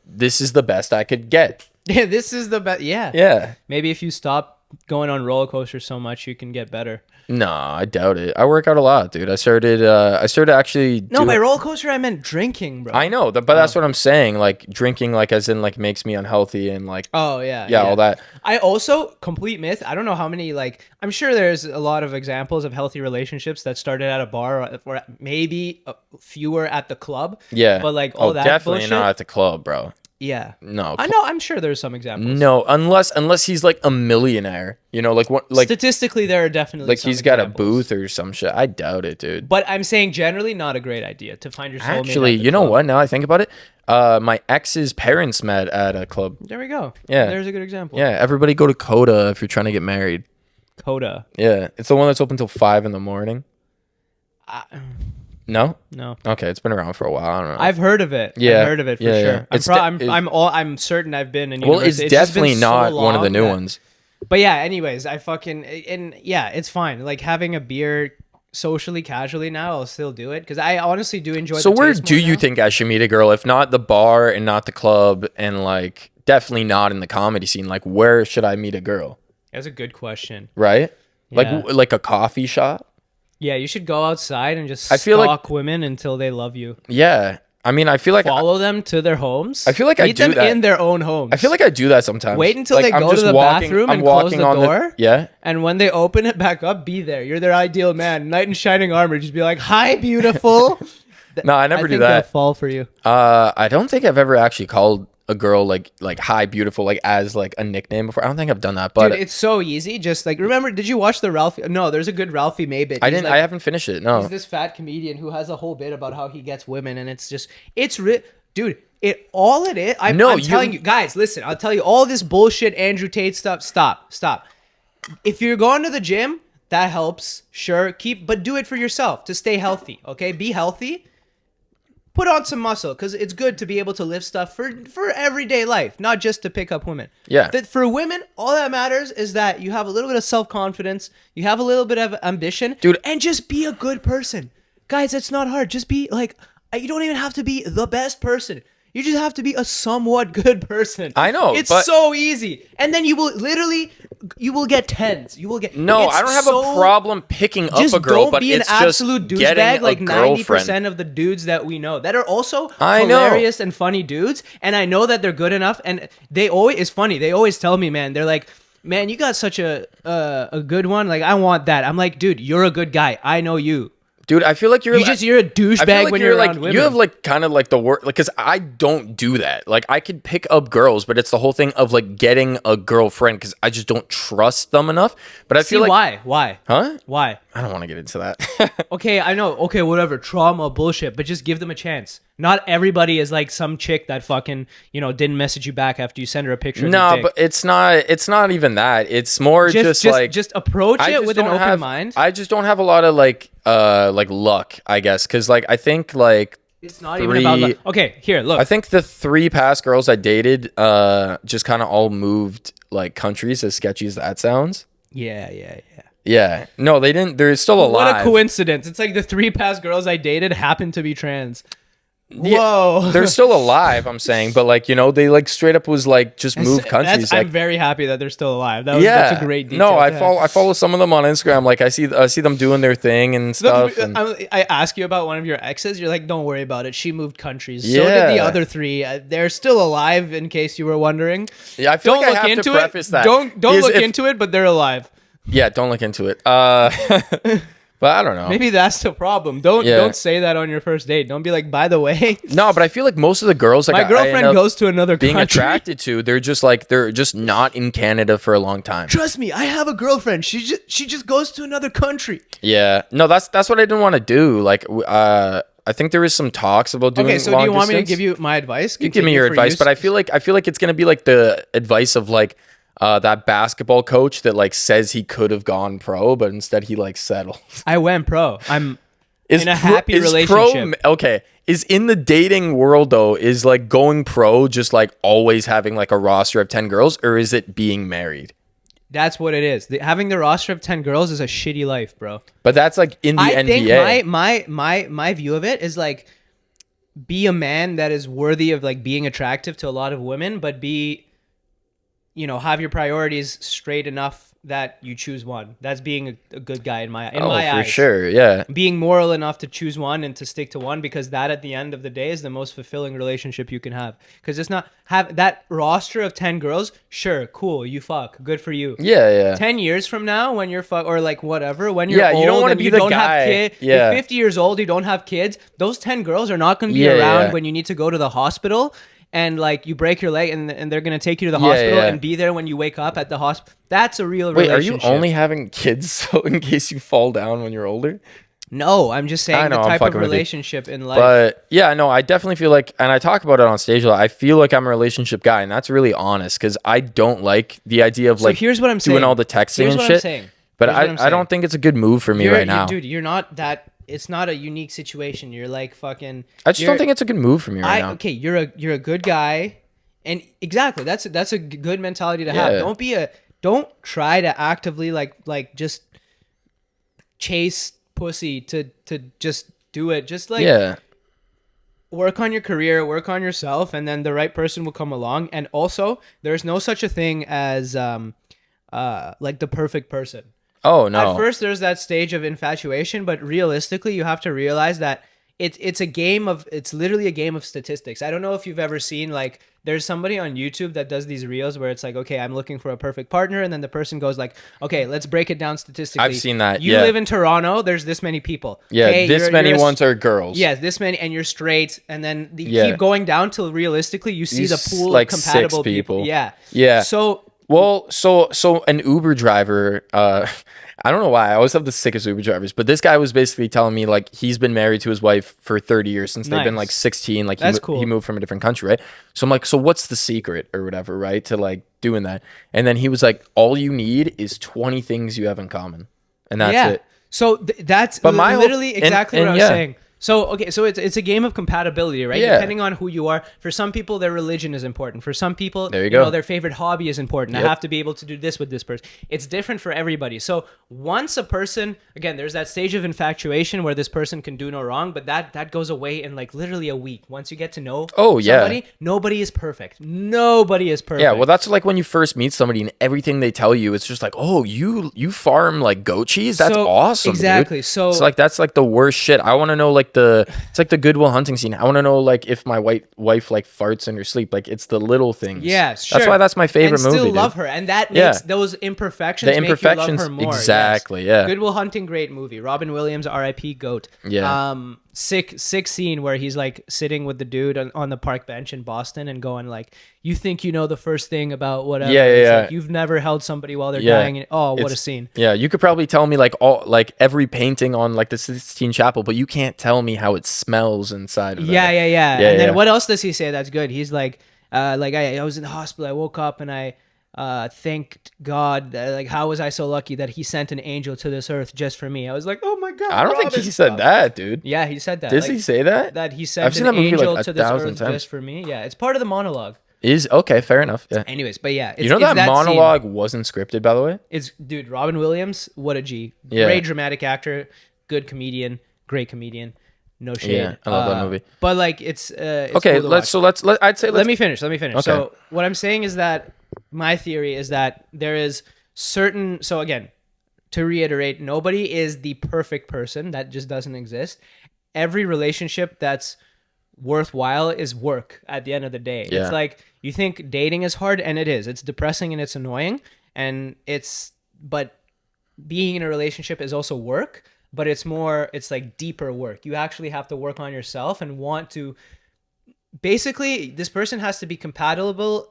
this is the best I could get. Yeah, this is the best. Yeah. Yeah. Maybe if you stop going on roller coasters so much, you can get better. No, I doubt it. I work out a lot, dude. I started actually No, by roller coaster I meant drinking, bro. I know, but that's what I'm saying. Like drinking, like as in like makes me unhealthy and like Oh yeah, yeah, all that. I also, complete myth, I don't know how many, like, I'm sure there's a lot of examples of healthy relationships that started at a bar or maybe fewer at the club. Yeah, But like all that definitely bullshit. not at the club, bro. Yeah. No, I know, I'm sure there's some examples. no, unless he's like a millionaire, you know, like what, like Statistically, there are definitely like some he's got a examples. booth or some shit. I doubt it, dude. But I'm saying generally not a great idea to find your soulmate. Actually, at the you know club. what? Now I think about it, my ex's parents met at a club. There we go. Yeah. There's a good example. Yeah, everybody go to Coda if you're trying to get married. Coda. Yeah, it's the one that's open till 5 a.m. No? No. Okay, it's been around for a while. I don't know. I've heard of it. Yeah. I've heard of it for Yeah, sure. yeah. I'm certain I've been in well, it's university. just been definitely so not one of the long new that- ones. But yeah, anyways, it's fine. Like having a beer socially, casually now, I'll still do it because I honestly do enjoy. So the where taste do more you now. think I should meet a girl? If not the bar and not the club and like definitely not in the comedy scene, like where should I meet a girl? That's a good question. Right? Yeah. Like a coffee shop? Yeah, you should go outside and just I feel like- stalk women until they love you. Yeah. I mean, I feel like Follow them to their homes. I feel like I meet do them that. in their own homes. I feel like I do that sometimes. Wait until Like, they I'm go to just the bathroom I'm and close walking the on door. Yeah. And when they open it back up, be there. You're their ideal man. Knight in shining armor. Just be like, "Hi, beautiful." No, I never do think they'll that. fall for you. I don't think I've ever actually called a girl like hi beautiful like as like a nickname before. I don't think I've done that, but Dude, it's so easy. Just like, remember, did you watch the Ralphie? No, there's a good Ralphie May bit. I He's didn't. like- I haven't finished it. No. He's this fat comedian who has a whole bit about how he gets women, and it's just, dude. All it is. I'm telling you guys. Listen, I'll tell you all this bullshit Andrew Tate stuff. Stop. If you're going to the gym, that helps. Sure, but do it for yourself to stay healthy. Okay, be healthy. Put on some muscle because it's good to be able to lift stuff for everyday life, not just to pick up women. Yeah. That for women, all that matters is that you have a little bit of self-confidence, you have a little bit of ambition, Dude. and just be a good person. Guys, it's not hard. Just be like, you don't even have to be the best person. You just have to be a somewhat good person. I know, It's but- so easy. And then you will get tens. You will get No, it's I don't have so- a problem picking up just a girl, don't but be an it's absolute just getting douchebag like a 90% girlfriend. of the dudes that we know that are also I know. hilarious and funny dudes, and I know that they're good enough, and they always, it's funny, they always tell me, man, they're like, man, you got such a good one, like I want that. I'm like, dude, you're a good guy, I know you. Dude, I feel like you're You're a I feel douchebag like when you're like around women. you have like kind of like the word like because I don't do that. Like I could pick up girls, but it's the whole thing of like getting a girlfriend because I just don't trust them enough. But I See, feel like why? huh? Why? I don't want to get into that. Okay, I know. Okay, whatever. Trauma, bullshit. But just give them a chance. Not everybody is like some chick that fucking, didn't message you back after you send her a picture of your No, dick. but it's not even that. It's more just like just approach I it just with an don't open have- mind. I just don't have a lot of like luck, I guess, because like I think like It's not even about luck. Okay, here, look. I think the 3 past girls I dated just kind of all moved like countries, as sketchy as that sounds. yeah. Yeah. No, they didn't. They're still alive. What a coincidence. It's like the 3 past girls I dated happened to be trans. Yeah, Whoa. they're still alive, I'm saying, but like, they like straight up was like just move countries. I'm Like, very happy that they're still alive. That's a great detail. No, to have. I follow some of them on Instagram. Like I see them doing their thing and stuff. And, I ask you about one of your exes. You're like, don't worry about it. She moved countries. So Yeah. did the other 3. They're still alive, in case you were wondering. yeah, I feel Don't like look I have into to it. preface that. Don't Because look if- into it. But they're alive. Yeah, don't look into it. But I don't know. Maybe that's the problem. Don't say that on your first date. Don't be like, by the way, No, but I feel like most of the girls like my I end girlfriend up goes to another being country. attracted to, they're just not in Canada for a long time. Trust me, I have a girlfriend. She just goes to another country. Yeah. No, that's what I didn't want to do. Like I think there was some talks about doing Okay, so long do you want me to distance. give you my advice? You give me your advice, but I feel like it's gonna be like the advice of like that basketball coach that like says he could have gone pro, but instead he like settled. I went pro. I'm Is in a happy is relationship. Okay, is in the dating world though, is like going pro just like always having like a roster of 10 girls, or is it being married? That's what it is. Having the roster of 10 girls is a shitty life, bro. But that's like in the I NBA. think my view of it is like, be a man that is worthy of like being attractive to a lot of women, but have your priorities straight enough that you choose one. That's being a good guy in my Oh, for eyes. sure. Yeah. Being moral enough to choose one and to stick to one, because that at the end of the day is the most fulfilling relationship you can have. Because it's not have that roster of 10 girls. Sure, cool, you fuck, good for you. Yeah, yeah. 10 years from now, when you're or like whatever, when you're Yeah, old you don't wanna and be you the don't guy. have kids, Yeah. you're 50 years old, you don't have kids, those 10 girls are not going to be Yeah, around yeah. when you need to go to the hospital. And like you break your leg and they're gonna take you to the Yeah, hospital yeah. and be there when you wake up at the hospital. That's a real Wait, are relationship. you only having kids so in case you fall down when you're older? No, I'm just I saying know, the I'm type of fucking with you. relationship in life. But yeah, no, I definitely feel like, and I talk about it on stage a lot, I feel like I'm a relationship guy, and that's really honest because I don't like the idea of So like here's what I'm doing saying. all the texting Here's and what I'm shit. saying. But Here's what I'm I don't saying. think it's a good move for me right now. Dude, you're not that. It's not a unique situation. You're like fucking. I just don't think it's a good move for me right now. Okay, you're a good guy, and exactly that's a good mentality to have. Yeah. Don't try to actively like just chase pussy to just do it. Just like Yeah. work on your career, work on yourself, and then the right person will come along. And also, there's no such a thing as like the perfect person. Oh no. At first, there's that stage of infatuation, but realistically, you have to realize that it's literally a game of statistics. I don't know if you've ever seen, like, there's somebody on YouTube that does these reels where it's like, okay, I'm looking for a perfect partner, and then the person goes like, okay, let's break it down statistically. I've seen that. You live in Toronto, there's this many people. Yeah, Hey, this many ones are girls. Yes, this many, and you're straight, and then you Yeah. keep going down till realistically you see the pool like of compatible 6 people. Yeah. Yeah. So Well, so an Uber driver, I don't know why. I always have the sickest Uber drivers, but this guy was basically telling me like he's been married to his wife for 30 years since they've been Nice. like 16. Like That's cool. he moved from a different country, right? So I'm like, so what's the secret or whatever, right? To like doing that. And then he was like, all you need is 20 things you have in common. And that's it. So that's But my whole- literally exactly and what I was yeah. saying. So okay, so it's a game of compatibility, right? Yeah. Depending on who you are. For some people, their religion is important. For some people, There you go. their favorite hobby is important. Yep. I have to be able to do this with this person. It's different for everybody. So once a person, again, there's that stage of infatuation where this person can do no wrong, but that goes away in like literally a week. Once you get to know somebody, nobody is perfect. Nobody is perfect. Yeah, well, that's like when you first meet somebody and everything they tell you, it's just like, oh, you farm like goat cheese? That's So, awesome, exactly. dude. So it's like that's like the worst shit. I want to know like it's like the Goodwill Hunting scene. I want to know like if my wife like farts in her sleep. Like it's the little things. Yeah, sure. That's why that's my favorite and movie. Still love dude. her, and that Yeah. makes those imperfections. The imperfections, make you love her more. exactly. Yes. Yeah. Good Will Hunting, great movie. Robin Williams, R.I.P. Goat. Yeah. Sick scene where he's like sitting with the dude on the park bench in Boston and going like, "You think you know the first thing about whatever? Yeah, It's yeah. like, you've never held somebody while they're Yeah. dying." And, what a It's- scene! Yeah, you could probably tell me like every painting on like the Sistine Chapel, but you can't tell me how it smells inside of it. Yeah. Yeah, And then yeah. what else does he say that's good? He's like I was in the hospital. I woke up and I thanked God. Like, how was I so lucky that he sent an angel to this earth just for me? I was like, oh my God. I don't think Robin, he said stop. that, dude. Yeah, he said that. Does he say that? That he sent I've seen an that movie, like, angel a to this thousand earth times. just for me? Yeah, it's part of the monologue. Is okay, fair enough. Yeah. Anyways, but yeah. It's, You know it's that scene. monologue wasn't scripted, by the way? It's, dude, Robin Williams, what a G. Yeah. Great dramatic actor, good comedian, great comedian. No shade. Yeah, I love that movie. But like, it's Okay, cool to watch. I'd say Let me finish. Okay. So what I'm saying is that my theory is that there is certain. So again, to reiterate, nobody is the perfect person. That just doesn't exist. Every relationship that's worthwhile is work at the end of the day. Yeah. It's like you think dating is hard, and it is. It's depressing and it's annoying, but being in a relationship is also work. But it's like deeper work. You actually have to work on yourself and want to. Basically, this person has to be compatible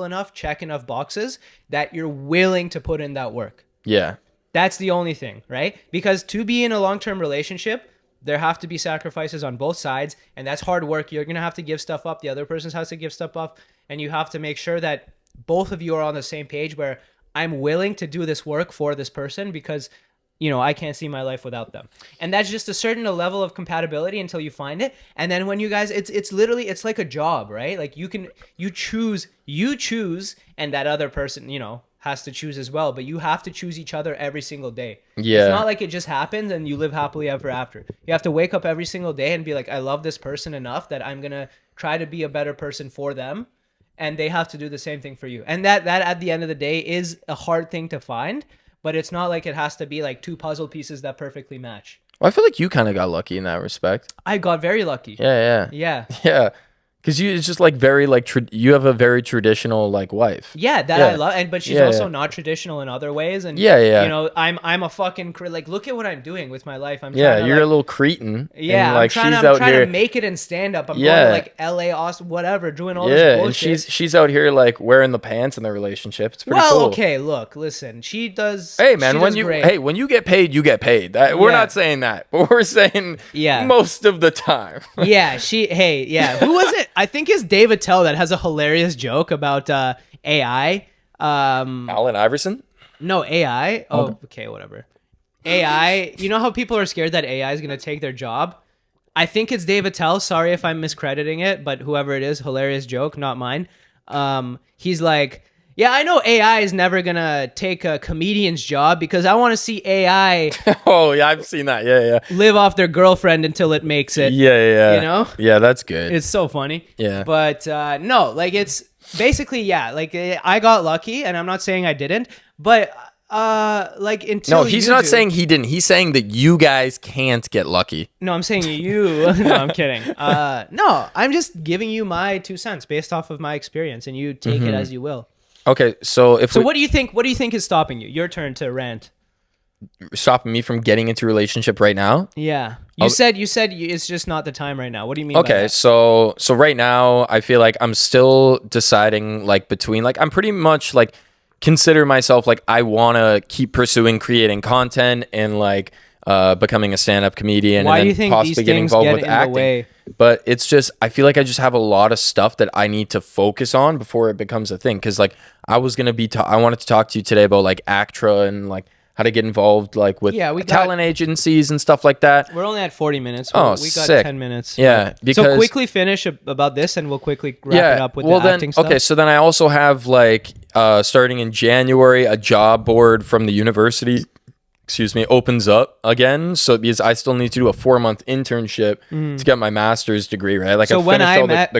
enough, check enough boxes that you're willing to put in that work. Yeah. That's the only thing, right? Because to be in a long-term relationship, there have to be sacrifices on both sides, and that's hard work. You're going to have to give stuff up. The other person has to give stuff up, and you have to make sure that both of you are on the same page where I'm willing to do this work for this person because I can't see my life without them. And that's just a certain level of compatibility until you find it. And then when you guys, it's literally, it's like a job, right? Like you choose, and that other person, has to choose as well. But you have to choose each other every single day. Yeah. It's not like it just happens and you live happily ever after. You have to wake up every single day and be like, I love this person enough that I'm going to try to be a better person for them. and they have to do the same thing for you. And that at the end of the day is a hard thing to find, but it's not like it has to be like two puzzle pieces that perfectly match. Well, I feel like you kind of got lucky in that respect. I got very lucky. Yeah. Yeah. Because it's just like very like you have a very traditional like wife. Yeah, that I love, but she's also not traditional in other ways. And you know, I'm a fucking like, look at what I'm doing with my life. I'm you're like, a little cretin. Yeah, and, like, I'm trying to make it in stand up. I'm going to like LA, Austin, whatever, doing all this bullshit. And she's out here like wearing the pants in the relationship. It's pretty cool. Okay, look, listen, she does. Hey man, when you get paid, you get paid. We're not saying that, but we're saying most of the time. Who was it? I think it's David Tell that has a hilarious joke about AI. Allen Iverson? No, AI. Oh, okay, whatever. AI. You know how people are scared that AI is going to take their job? I think it's David Tell. Sorry if I'm miscrediting it, but whoever it is, hilarious joke, not mine. He's like, yeah, I know AI is never going to take a comedian's job because I want to see AI oh, yeah, I've seen that. Yeah. live off their girlfriend until it makes it. Yeah. You know? Yeah, that's good. It's so funny. Yeah. But no, like it's basically, like I got lucky and I'm not saying I didn't, but like until No, he's not saying he didn't. He's saying that you guys can't get lucky. No, I'm saying you. No, I'm kidding. No, I'm just giving you my 2 cents based off of my experience and you take it as you will. Okay, so what do you think is stopping you? Your turn to rant. Stopping me from getting into a relationship right now? Yeah. You said it's just not the time right now. What do you mean by that? so right now I feel like I'm still deciding like between like I'm pretty much like consider myself like I want to keep pursuing creating content and like becoming a stand-up comedian. Why and do then you think possibly these getting things involved get with in acting. the way? But it's just I feel like I just have a lot of stuff that I need to focus on before it becomes a thing. Because like I was gonna be I wanted to talk to you today about like ACTRA and like how to get involved like with talent agencies and stuff like that. We're only at 40 minutes. We got sick. 10 minutes. Yeah. Because, so quickly finish about this and we'll quickly wrap it up with the acting stuff. Okay, so then I also have like starting in January, a job board from the university opens up again. So because I still need to do a 4-month internship to get my master's degree, right? Like so when I met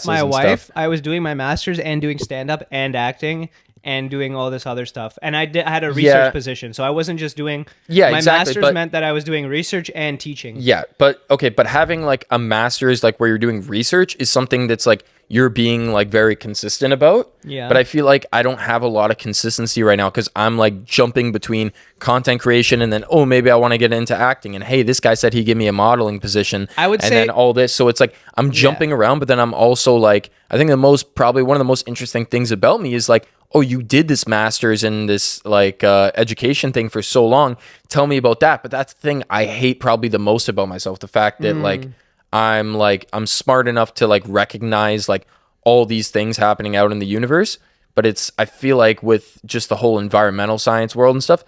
my wife, I was doing my master's and doing stand-up and acting and doing all this other stuff. And I had a research position. So I wasn't just doing... my master's meant that I was doing research and teaching. Yeah, but having like a master's like where you're doing research is something that's like you're being like very consistent about. Yeah. But I feel like I don't have a lot of consistency right now because I'm like jumping between content creation and then, oh, maybe I want to get into acting. And hey, this guy said he'd give me a modeling position. And then all this. So it's like I'm jumping around, but then I'm also like, I think probably one of the most interesting things about me is like, oh, you did this master's in this like education thing for so long. Tell me about that. But that's the thing I hate probably the most about myself. The fact that I'm smart enough to like recognize like all these things happening out in the universe. But I feel like with just the whole environmental science world and stuff,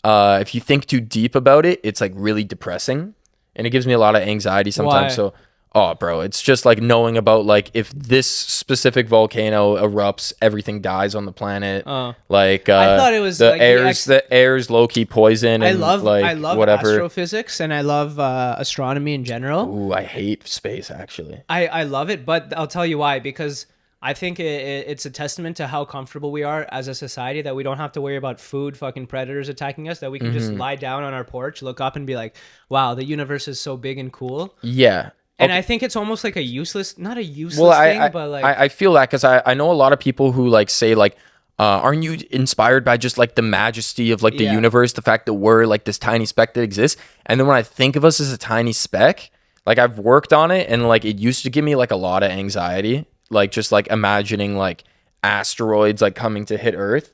if you think too deep about it, it's like really depressing. And it gives me a lot of anxiety sometimes. Why? So oh, bro, it's just like knowing about like if this specific volcano erupts, everything dies on the planet. Like I thought it was the air's low key poison. I love whatever. Astrophysics and I love astronomy in general. Ooh, I hate space actually. I love it, but I'll tell you why. Because I think it's a testament to how comfortable we are as a society that we don't have to worry about fucking predators attacking us. That we can just lie down on our porch, look up, and be like, "Wow, the universe is so big and cool." Yeah. And I think it's almost like not a useless thing, but like... I feel that because I know a lot of people who like say like, aren't you inspired by just like the majesty of like the universe, the fact that we're like this tiny speck that exists? And then when I think of us as a tiny speck, like I've worked on it and like it used to give me like a lot of anxiety, like just like imagining like asteroids like coming to hit Earth,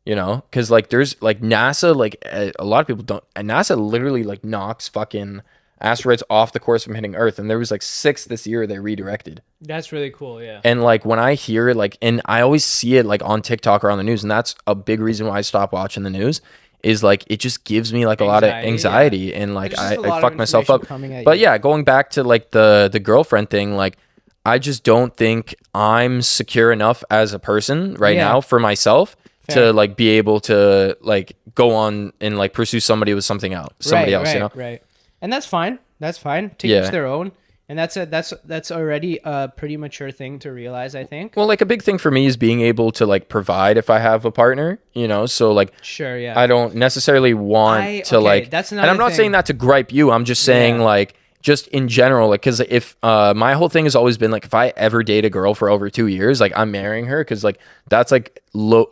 you know? Because like there's like NASA, like a lot of people don't, and NASA literally like knocks fucking asteroids off the course from hitting Earth, and there was like 6 this year they redirected. That's really cool. Yeah. And like when I hear like, and I always see it like on TikTok or on the news, and that's a big reason why I stopped watching the news, is like it just gives me like a lot of anxiety and like I fuck myself up. But yeah, going back to like the girlfriend thing, like I just don't think I'm secure enough as a person right now for myself to like be able to like go on and like pursue somebody with somebody else, you know? Right. And that's fine. To each their own. And that's already a pretty mature thing to realize, I think. Well, like a big thing for me is being able to like provide if I have a partner, you know. So like, Sure, yeah. I don't necessarily want to okay, like. that's And another I'm not thing. saying that to gripe you. I'm just saying Yeah. like, just in general, like, because if my whole thing has always been like, if I ever date a girl for over 2 years, like I'm marrying her, because like that's like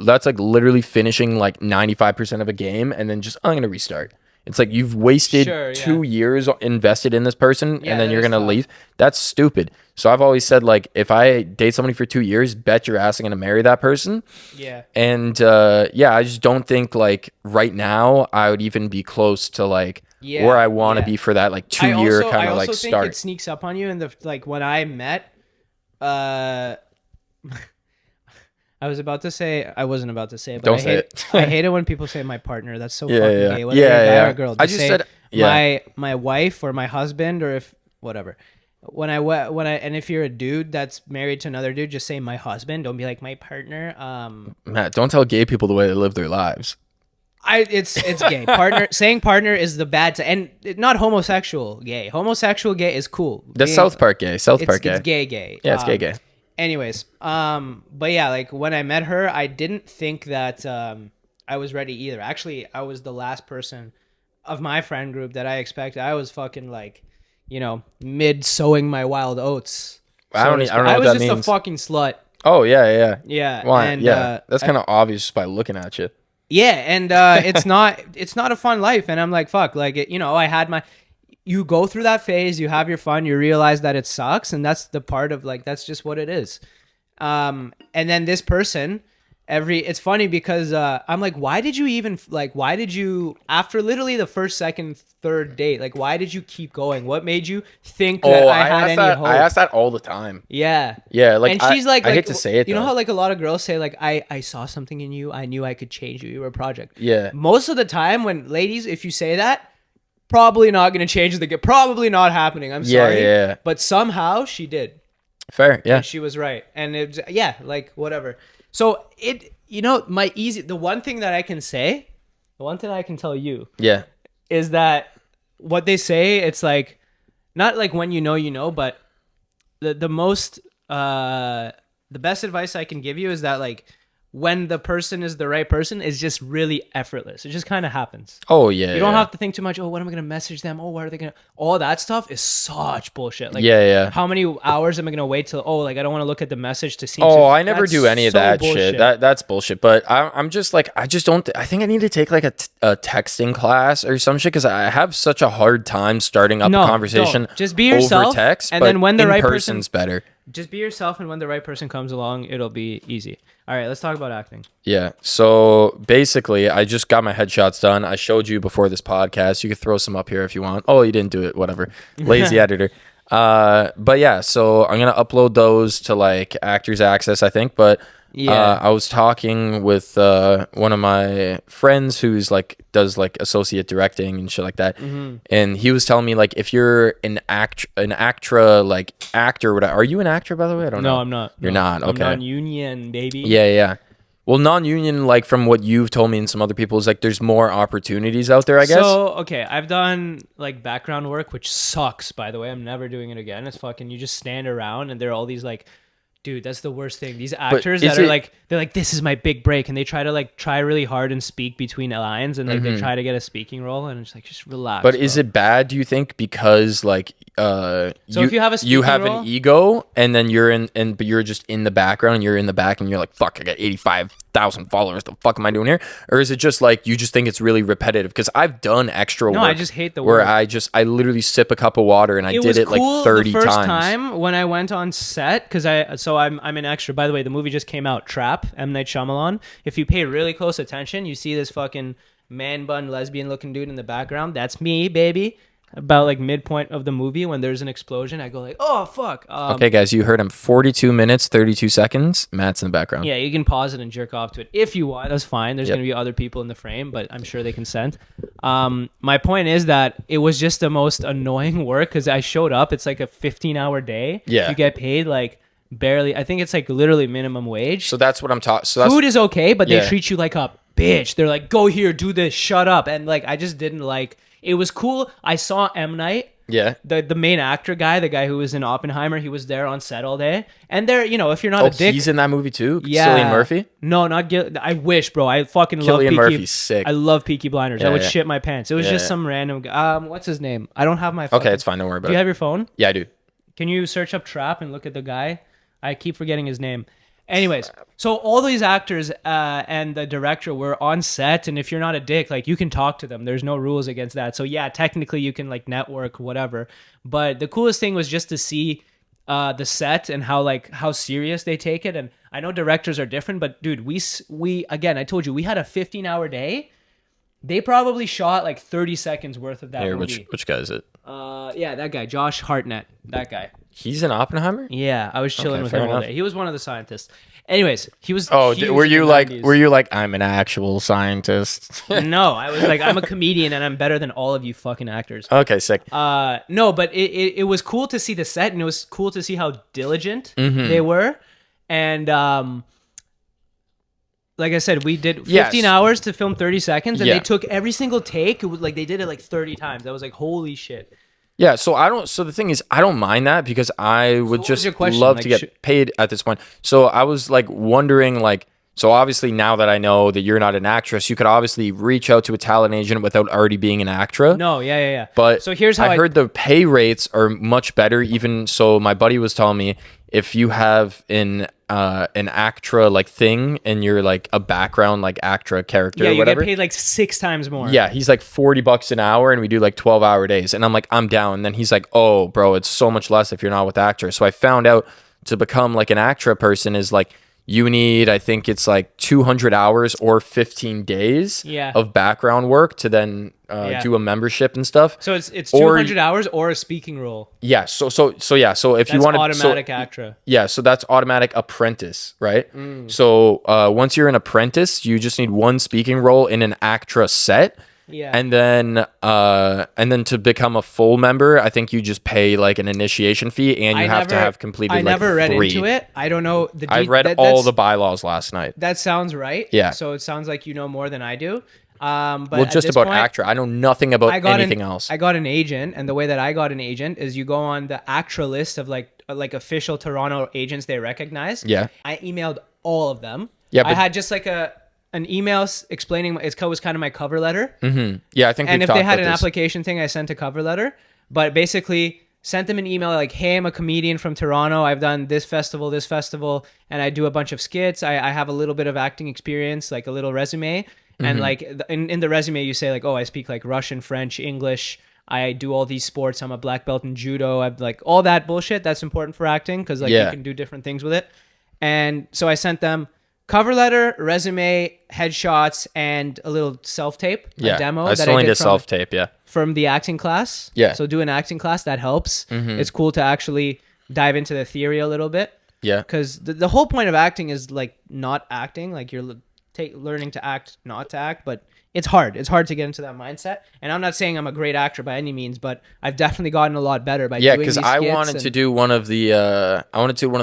that's like literally finishing like 95% of a game, and then just I'm gonna restart. It's like you've wasted Sure, yeah. 2 years invested in this person, Yeah, and then that you're is gonna tough. leave. That's stupid. So I've always said like, if I date somebody for 2 years, bet your ass I'm gonna marry that person. Yeah. And yeah, I just don't think like right now I would even be close to like Yeah. where I want to yeah. be for that like I 2 year also kind I of also like think start. it sneaks up on you in the like when I met uh I wasn't about to say it, but Don't I say hate it. I hate it when people say my partner. That's so Yeah, fucking yeah, gay. Whether yeah, you're a guy yeah. or a girl. I Just just say said yeah. my wife or my husband, or if whatever. When I and if you're a dude that's married to another dude, just say my husband. Don't be like my partner. Matt, don't tell gay people the way they live their lives. It's gay. Partner saying partner is the bad and not homosexual gay. Homosexual gay is cool. That's Being- South Park gay. South it's, Park gay. it's gay. Yeah, it's gay. Anyways, but yeah, like when I met her, I didn't think that I was ready either. Actually, I was the last person of my friend group that I expected. I was fucking like, mid sowing my wild oats. I don't know I what was that just a means. fucking slut. Oh yeah. Yeah, Why? and Yeah, that's kind of obvious just by looking at you. yeah, and it's not a fun life, and I'm like, fuck, like I had my. You go through that phase, you have your fun, you realize that it sucks, and that's the part of like that's just what it is. And then this person, it's funny because I'm like, why did you after literally the first, second, third date, like why did you keep going? What made you think that I had any hope? I ask that all the time. Yeah. Yeah, like and she's like, I hate to say it. You know though. how like a lot of girls say like I saw something in you, I knew I could change you. You were a project. Yeah. Most of the time when ladies, if you say that, probably not going to change probably not happening. I'm sorry. Yeah. But somehow she did. Fair. Yeah. And she was right. And like whatever. So the one thing that I can say, the one thing I can tell you Yeah. is that what they say, it's like, not like when but the most, the best advice I can give you is that like, when the person is the right person, is just really effortless. It just kind of happens. Oh yeah. You don't have to think too much. Oh, what am I gonna message them? Oh, what are they gonna? All that stuff is such bullshit. Like, Yeah. How many hours am I gonna wait till? Oh, like I don't want to look at the message to see. Oh, I never That's do any of so that bullshit. shit. That's bullshit. But I'm just like, I just don't. I think I need to take like a texting class or some shit, because I have such a hard time starting up No, a conversation. don't. Just be yourself, over text. and but then when the in right person's better. Just be yourself, and when the right person comes along, it'll be easy. All right, let's talk about acting. Yeah. So basically, I just got my headshots done. I showed you before this podcast. You could throw some up here if you want. Oh, you didn't do it. Whatever. Lazy editor. But yeah, so I'm gonna upload those to like Actors Access, I think. But Yeah. I was talking with one of my friends who's like does like associate directing and shit like that, and he was telling me like, if you're an actor, like actor, whatever. Are you an actor, by the way? I don't know. No, I'm not. You're No. not. I'm Okay. non-union, baby. Yeah. Well, non-union, like from what you've told me and some other people, is like there's more opportunities out there, I guess. So, okay, I've done like background work, which sucks, by the way. I'm never doing it again. It's fucking, you just stand around and there are all these like, dude, that's the worst thing. These actors that are like, they're like, this is my big break. And they try really hard and speak between lines, and like they try to get a speaking role, and it's like, just relax. But is it bad, do you think, because like if you have a you have role, an ego, and then but you're just in the background, you're in the back, and you're like, fuck, I got 85,000 followers, the fuck am I doing here? Or is it just like you just think it's really repetitive? Because I've done extra work. No, I just hate the where work. I literally sip a cup of water and I did it like 30 the first times. time when I went on set, because I'm an extra. By the way, the movie just came out, Trap, M. Night Shyamalan. If you pay really close attention, you see this fucking man bun lesbian looking dude in the background. That's me, baby. About like midpoint of the movie, when there's an explosion, I go like, oh fuck. Okay, guys, you heard him. 42 minutes 32 seconds. Matt's in the background. Yeah, you can pause it and jerk off to it if you want. That's fine. There's gonna be other people in the frame, but I'm sure they consent. My point is that it was just the most annoying work, because I showed up. It's like a 15-hour day. Yeah. You get paid like barely. I think it's like literally minimum wage. So that's what I'm talking. So Food is okay, but Yeah. they treat you like a bitch. They're like, go here, do this, shut up. And like, I just didn't like. It was cool. I saw M. Night, Yeah. The main actor guy, the guy who was in Oppenheimer, he was there on set all day. And there, you know, if you're not a dick, he's in that movie too. yeah, Cillian Murphy. No, not I wish, bro. I fucking love Cillian Peaky. Murphy's sick. I love Peaky Blinders. I Yeah, would yeah. shit my pants. It was just some random guy. What's his name? I don't have my phone. Okay, it's fine. Don't worry about Do you it. have your phone? Yeah, I do. Can you search up Trap and look at the guy? I keep forgetting his name. Anyways, so all these actors and the director were on set, and if you're not a dick, like, you can talk to them. There's no rules against that. So yeah, technically you can like network, whatever. But the coolest thing was just to see the set and how serious they take it. And I know directors are different, but dude, we again, I told you, we had a 15-hour day. They probably shot like 30 seconds worth of that movie. Which guy is it? Yeah, that guy, Josh Hartnett, that guy. He's in Oppenheimer. Yeah, I was chilling with fair him all enough. day. He was one of the scientists. Anyways, he was. Oh, huge were in you the like 90s. I'm an actual scientist? No, I was like, I'm a comedian and I'm better than all of you fucking actors. Okay, sick. No, but it was cool to see the set, and it was cool to see how diligent they were. And like I said, we did 15 hours to film 30 seconds, and they took every single take. It was like they did it like 30 times. I was like, holy shit. Yeah, so the thing is, I don't mind that because I would what was just your question? love Like, to get paid at this point. So I was like wondering, like, so obviously now that I know that you're not an actress, you could obviously reach out to a talent agent without already being an actor. No, yeah. But so here's how I heard the pay rates are much better. Even so, my buddy was telling me if you have an actra like thing and you're like a background like actra character, yeah, or you whatever, get paid like 6 times more. yeah, he's like $40 an hour, and we do like 12-hour days. And I'm like, I'm down. And then he's like, oh, bro, it's so much less if you're not with actors. So I found out to become like an actra person is like you need, I think it's like 200 hours or 15 days of background work to then do a membership and stuff. So it's 200 hours or a speaking role. Yeah. So if you want to automatic actra. Yeah. So that's automatic apprentice, right? So once you're an apprentice, you just need one speaking role in an actra set. Yeah. And then to become a full member, I think you just pay like an initiation fee, and you have to have completed. I never read 3. into it. I don't know. I read all the bylaws last night. That sounds right. Yeah. So it sounds like you know more than I do. But Well, just about point, actra. I know nothing about anything else. I got an agent, and the way that I got an agent is you go on the actra list of like official Toronto agents they recognize. Yeah. I emailed all of them. Yeah, I but- had just like an email explaining it was kind of my cover letter. Yeah, I think. And we've if they talked had about an this. application thing, I sent a cover letter. But basically, sent them an email like, hey, I'm a comedian from Toronto. I've done this festival, and I do a bunch of skits. I have a little bit of acting experience, like a little resume. And like in the resume, you say like, oh, I speak like Russian, French, English. I do all these sports. I'm a black belt in judo. I've like all that bullshit. That's important for acting because like you can do different things with it. And so I sent them cover letter, resume, headshots, and a little self-tape, a demo I that only I did did self-tape, from the acting class. Yeah. So do an acting class, that helps. It's cool to actually dive into the theory a little bit. Yeah. Because the whole point of acting is like not acting, like you're learning to act, not to act, but it's hard. It's hard to get into that mindset. And I'm not saying I'm a great actor by any means, but I've definitely gotten a lot better by doing these skits. I wanted to do one of the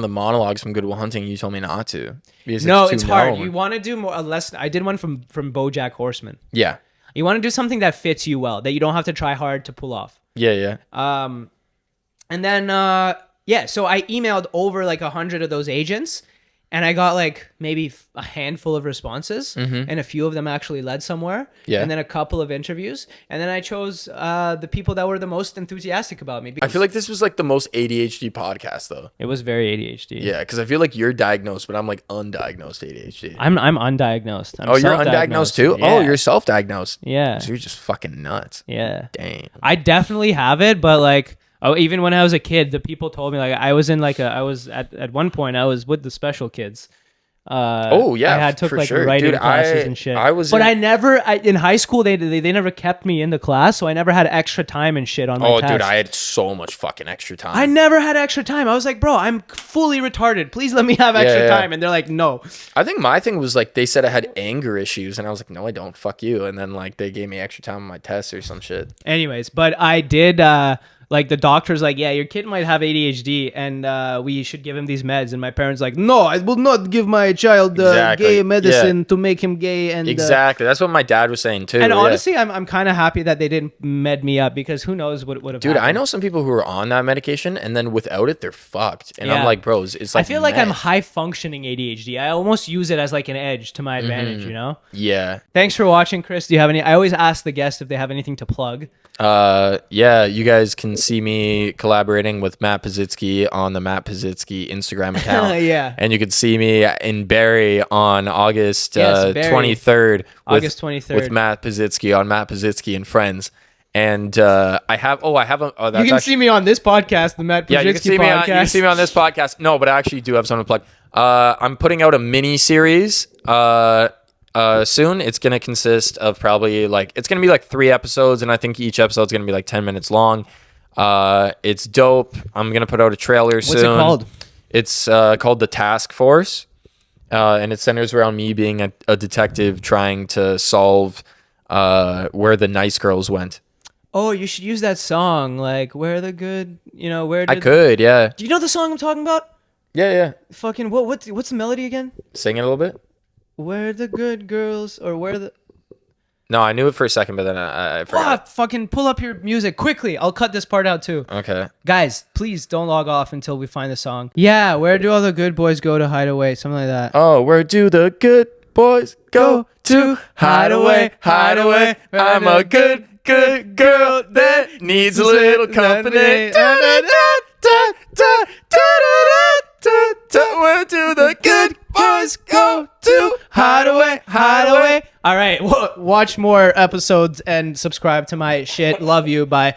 monologues from Good Will Hunting. You told me not to. No, it's hard. You want to do more less. I did one from BoJack Horseman. Yeah. You want to do something that fits you well, that you don't have to try hard to pull off. Yeah. And then so I emailed over like 100 of those agents, and I got like maybe a handful of responses, and a few of them actually led somewhere. Yeah. And then a couple of interviews, and then I chose the people that were the most enthusiastic about me. I feel like this was like the most ADHD podcast though. It was very ADHD. Yeah, because I feel like you're diagnosed, but I'm like undiagnosed ADHD. I'm undiagnosed. Oh, you're undiagnosed too? Yeah. Oh, you're self-diagnosed. Yeah. So you're just fucking nuts. Yeah. Dang. I definitely have it, but like, even when I was a kid, the people told me like I was at one point I was with the special kids. Oh yeah, I had took for like sure. writing Dude, classes and shit. I never in high school they never kept me in the class, so I never had extra time and shit on my tests. Dude, I had so much fucking extra time. I never had extra time. I was like, bro, I'm fully retarded. Please let me have extra time. And they're like, no. I think my thing was like they said I had anger issues, and I was like, no, I don't. Fuck you. And then like they gave me extra time on my tests or some shit. Anyways, but I did. like the doctor's like, yeah, your kid might have ADHD and we should give him these meds. And my parents like, no, I will not give my child Exactly. gay medicine to make him gay. And Exactly. That's what my dad was saying too. and yeah. honestly, I'm kind of happy that they didn't med me up, because who knows what would have Dude, happened. I know some people who are on that medication and then without it, they're fucked. And I'm Yeah. like, bros, it's like I feel like I'm meth. high functioning ADHD. I almost use it as like an edge to my advantage, you know? Yeah. Thanks for watching, Chris. Do you have any? I always ask the guests if they have anything to plug. Yeah, you guys can see me collaborating with Matt Puzhitsky on the Matt Puzhitsky Instagram account. Yeah. And you can see me in Barrie on August Yes, Barrie. 23rd. August 23rd. With Matt Puzhitsky on Matt Puzhitsky and Friends. And I have a, that's You can actually, see me on this podcast, the Matt Puzhitsky yeah, you can see me podcast. you can see me on this podcast. No, but I actually do have something to plug. I'm putting out a mini series soon. It's gonna consist of probably it's gonna be like 3 episodes, and I think each episode's gonna be like 10 minutes long. It's dope. I'm gonna put out a trailer soon. What's it called? It's called The Task Force, and it centers around me being a detective trying to solve where the nice girls went. Oh, you should use that song, like "Where the Good," where. I could, yeah. Do you know the song I'm talking about? Yeah. Fucking what's the melody again? Sing it a little bit. Where the good girls, or where the. No, I knew it for a second, but then I forgot. Fucking pull up your music quickly. I'll cut this part out too. Okay. Guys, please don't log off until we find the song. Yeah, where do all the good boys go to hide away? Something like that. Oh, where do the good boys go to hide away, hide away? I'm a good girl that needs a little company. Where do the good boys go to hide away, hide away? All right, watch more episodes and subscribe to my shit. Love you. Bye.